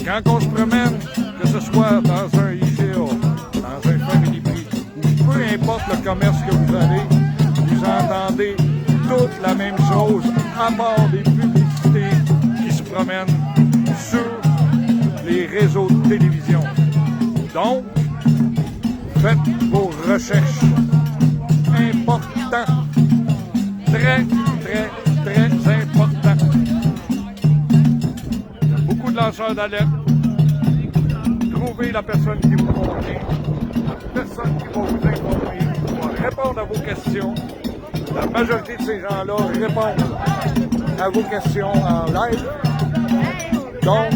Quand on se promène, que ce soit dans un IGA, dans un Family Prix, ou peu importe le commerce que vous allez, vous entendez toute la même chose, à part des publicités qui se promènent sur les réseaux de télévision. Donc, faites vos recherches. Important. Très important. Il y a beaucoup de lanceurs d'alerte. Trouvez la personne qui vous convient, la personne qui va vous informer, qui va répondre à vos questions. La majorité de ces gens-là répondent à vos questions en live. Donc,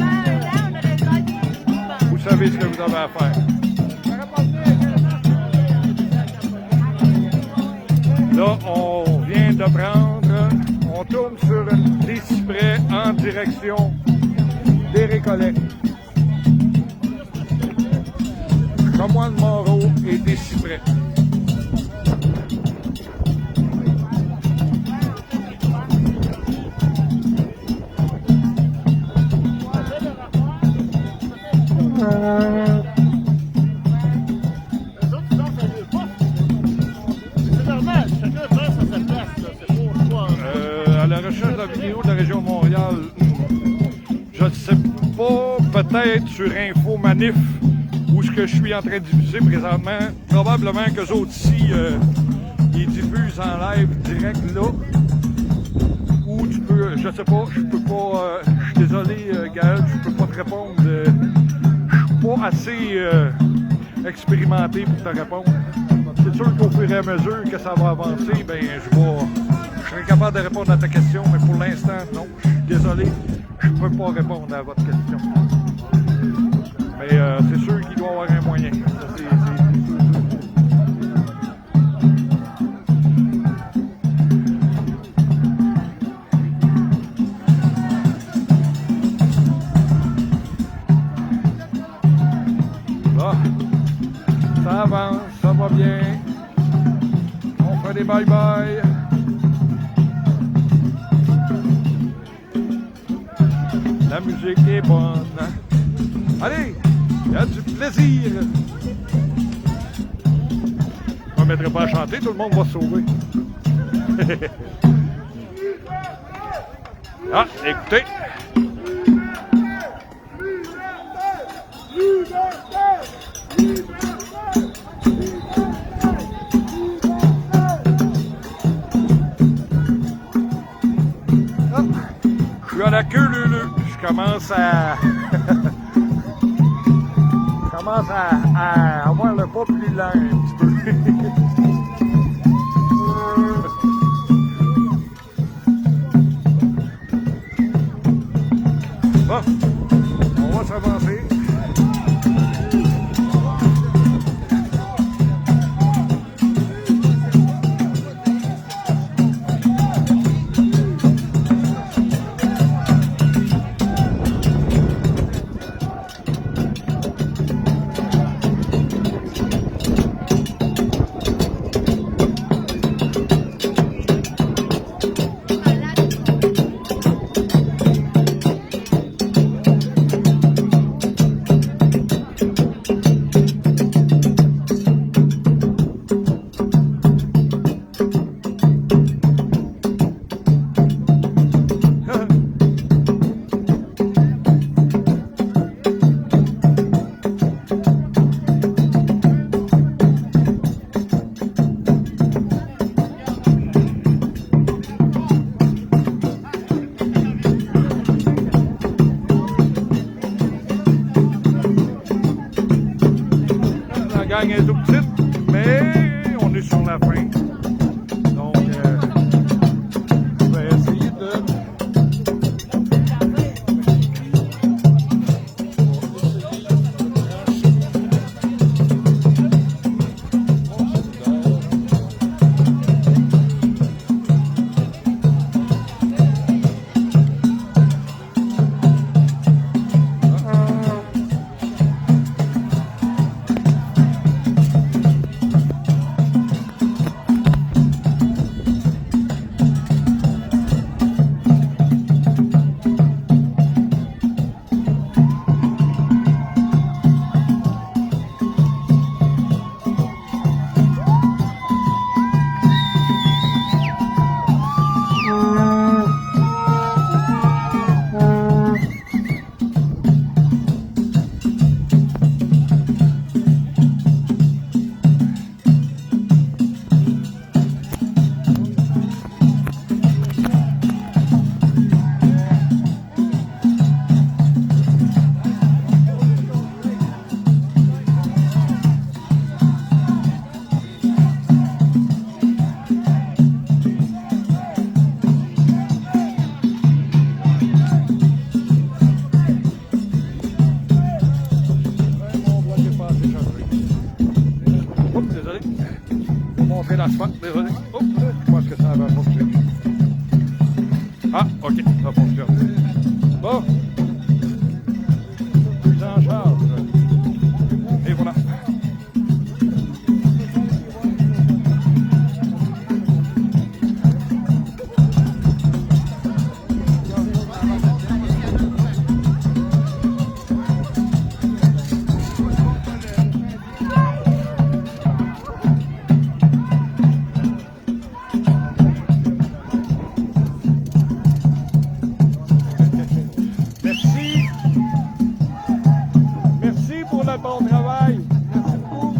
vous savez ce que vous avez à faire. Là, on vient de prendre, on tourne sur des cyprès en direction des Récollets. Chanoine-Moreau et des cyprès. À la recherche de la vidéo de la région de Montréal, je ne sais pas, peut-être sur Info Manif, où ce que je suis en train de diffuser présentement. Probablement qu'eux autres ici, ils diffusent en live direct là. Ou tu peux, je sais pas, je peux pas, je suis désolé Gaël, je peux pas te répondre. Je suis pas assez expérimenté pour te répondre. C'est sûr qu'au fur et à mesure que ça va avancer, ben je serai capable de répondre à ta question, mais pour l'instant, non. Je suis désolé, je peux pas répondre à votre question. Mais c'est sûr qu'il doit y avoir un moyen. Ça, c'est ça avance, ça va bien. On fait des bye-bye. La musique est bonne. Allez, il y a du plaisir. Je ne me mettrai pas à chanter, tout le monde va se sauver. Ah, écoutez. Je suis à la queue leu. Je commence à avoir le pas plus lent un petit peu. Bon, on va s'avancer. gang est tout petite, mais on est sur la fin. Donc, on va essayer de... Désolé. Oh, je pense que ça va fonctionner. Ah, ok, ça fonctionne. Bon. Prise en charge. Et voilà. Bon travail. Merci beaucoup.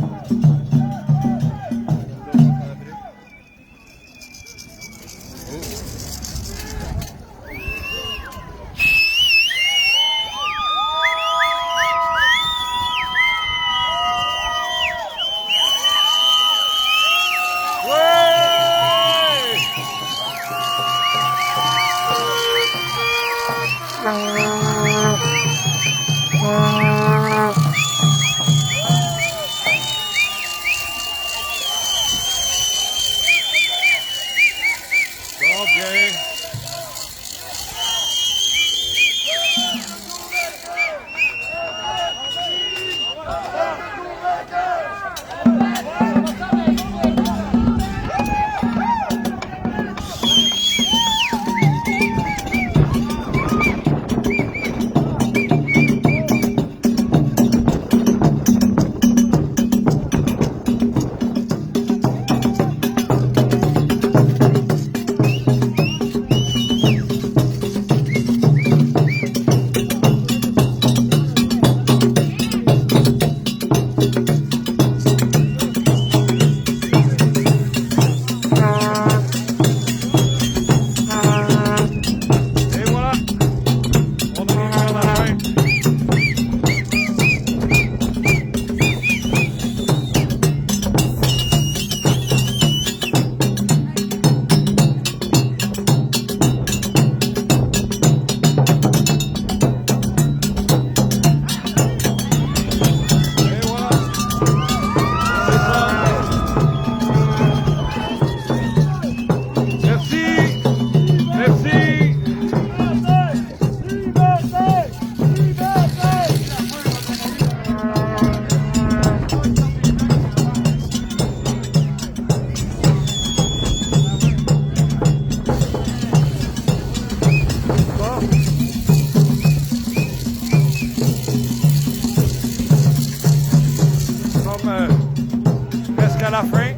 Presque à la fin.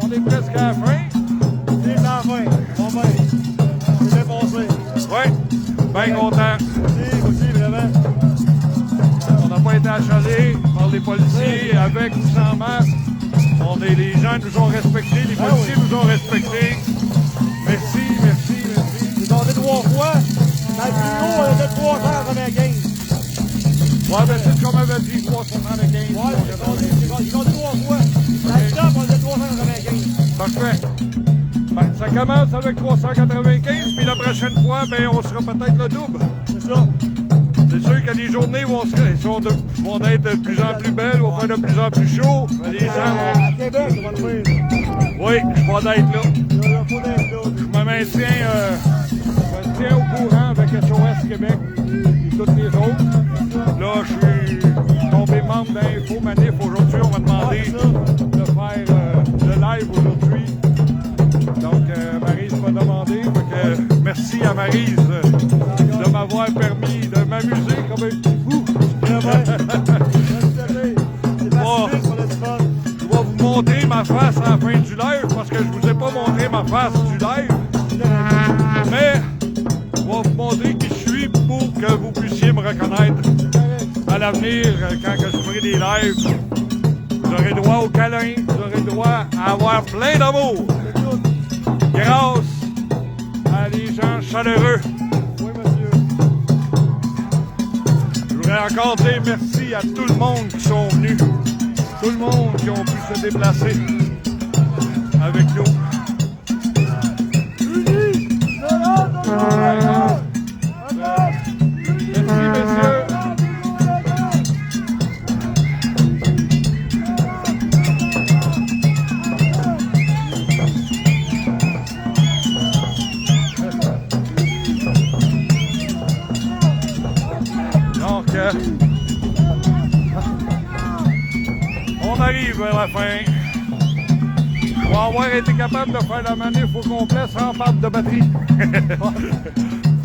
On est presque à la fin. C'est la fin. Bon ben, c'est dépassé. Oui, bien content. Aussi, vraiment. On n'a pas été achalés par les policiers avec ou sans masque. Les gens nous ont respectés, les policiers nous ont respectés. Merci, merci, merci. J'ai demandé 3 fois. Dans le plus haut, on était 3 heures avant la game. Ouais, ben c'est comme avait dit, 375. Ouais, j'ai gagné 3 fois. Dans le temps, on a 395. Parfait. Ben, ça commence avec 395, puis la prochaine fois, ben, on sera peut-être le double. C'est ça. C'est sûr que les journées vont être de plus en plus belles, vont faire de plus en plus chaud. Les gens vont... À Québec, on va le faire. Oui, je vais être là. Il y a pas d'être là. Je me maintiens au courant avec SOS Québec et toutes les autres. Là, je suis tombé membre d'Info Manif. Aujourd'hui, on m'a demandé de faire le live aujourd'hui. Donc, Maryse m'a demandé. Donc, merci à Maryse de m'avoir permis de m'amuser comme un petit fou. Bon, je vais vous montrer ma face à la fin du live parce que je vous ai pas montré ma face du live. Mais je vais vous montrer qui je suis pour que vous puissiez me reconnaître à l'avenir quand je ferai des lives. Vous aurez droit au câlin, vous aurez droit à avoir plein d'amour. Grâce à des gens chaleureux. Oui, monsieur. Je voudrais encore dire merci à tout le monde qui sont venus. Tout le monde qui ont pu se déplacer avec nous. Merci, messieurs. Donc, on arrive vers la fin. Je vais avoir été capable de faire la manif au complet sans perte de batterie.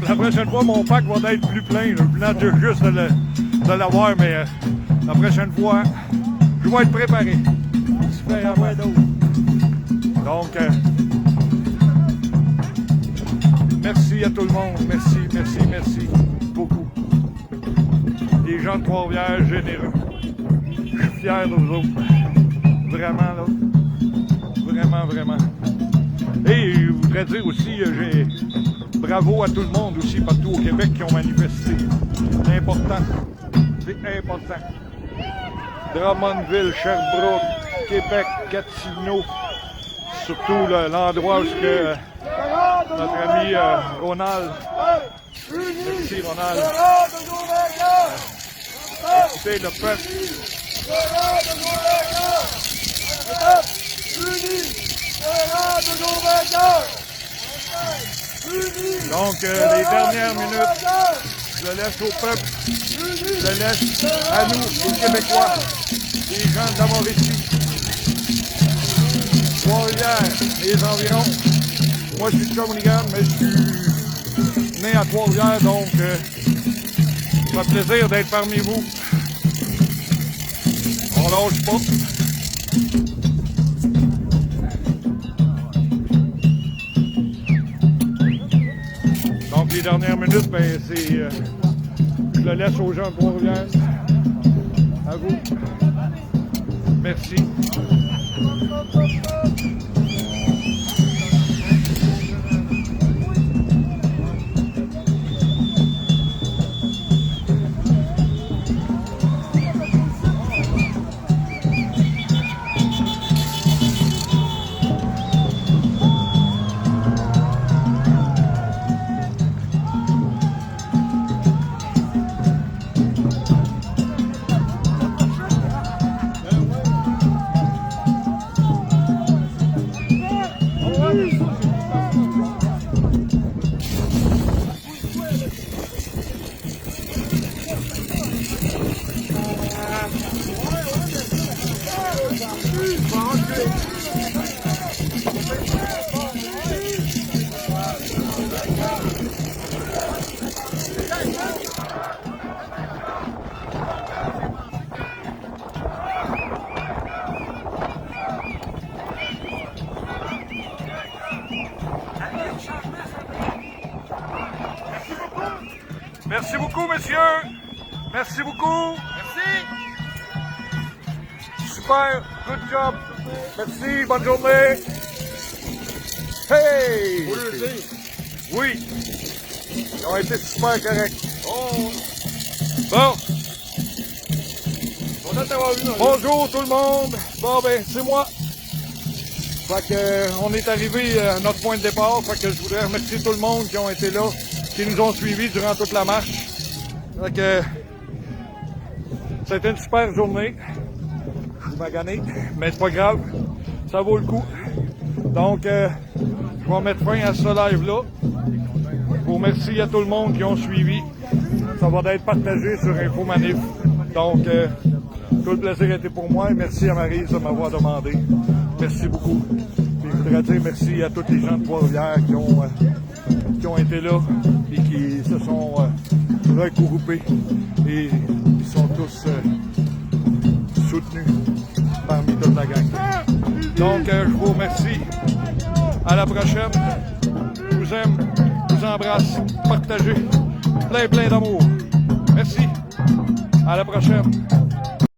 La prochaine fois, mon pack va être plus plein. Je viens juste de l'avoir, mais la prochaine fois, je vais être préparé. Donc, merci à tout le monde. Merci beaucoup. Les gens de Trois-Rivières généreux. Je suis fier de vous autres. Vraiment, là. Vraiment. Et je voudrais dire aussi, bravo à tout le monde aussi, partout au Québec, qui ont manifesté. C'est important. Drummondville, Sherbrooke, Québec, Gatineau. Surtout l'endroit où notre ami Ronald. Merci Ronald. Écoutez le peuple. Donc, les dernières minutes, je le laisse au peuple, je le laisse à nous, les Québécois, les gens de la Mauricie, Trois-Rivières, les environs. Moi, je suis de Shawinigan, mais je suis né à Trois-Rivières, donc ça fait plaisir d'être parmi vous. On lâche pas. Donc, les dernières minutes, ben, c'est... je le laisse aux gens de Trois-Rivières. À vous. Merci. Merci beaucoup, messieurs. Merci beaucoup. Merci. Super. Good job. Merci. Bonne journée. Hey! Oui. Ils ont été super corrects. Bon. Bonjour tout le monde. Bon ben, c'est moi. Fait que, on est arrivé à notre point de départ. Fait que je voudrais remercier tout le monde qui ont été là, qui nous ont suivis durant toute la marche. Fait que, ça a été une super journée. Je suis magané, mais c'est pas grave. Ça vaut le coup. Donc, je vais mettre fin à ce live-là. Je vous remercie à tout le monde qui ont suivi. Ça va être partagé sur InfoManif. Donc, tout le plaisir a été pour moi. Et merci à Maryse de m'avoir demandé. Merci beaucoup. Puis, je voudrais dire merci à tous les gens de Trois-Rivières qui ont été là et qui se sont regroupés. Et ils sont tous soutenus parmi toute la gang. Donc, je vous remercie. À la prochaine. Je vous aime. Je vous embrasse. Partagez. Plein d'amour. Merci. À la prochaine.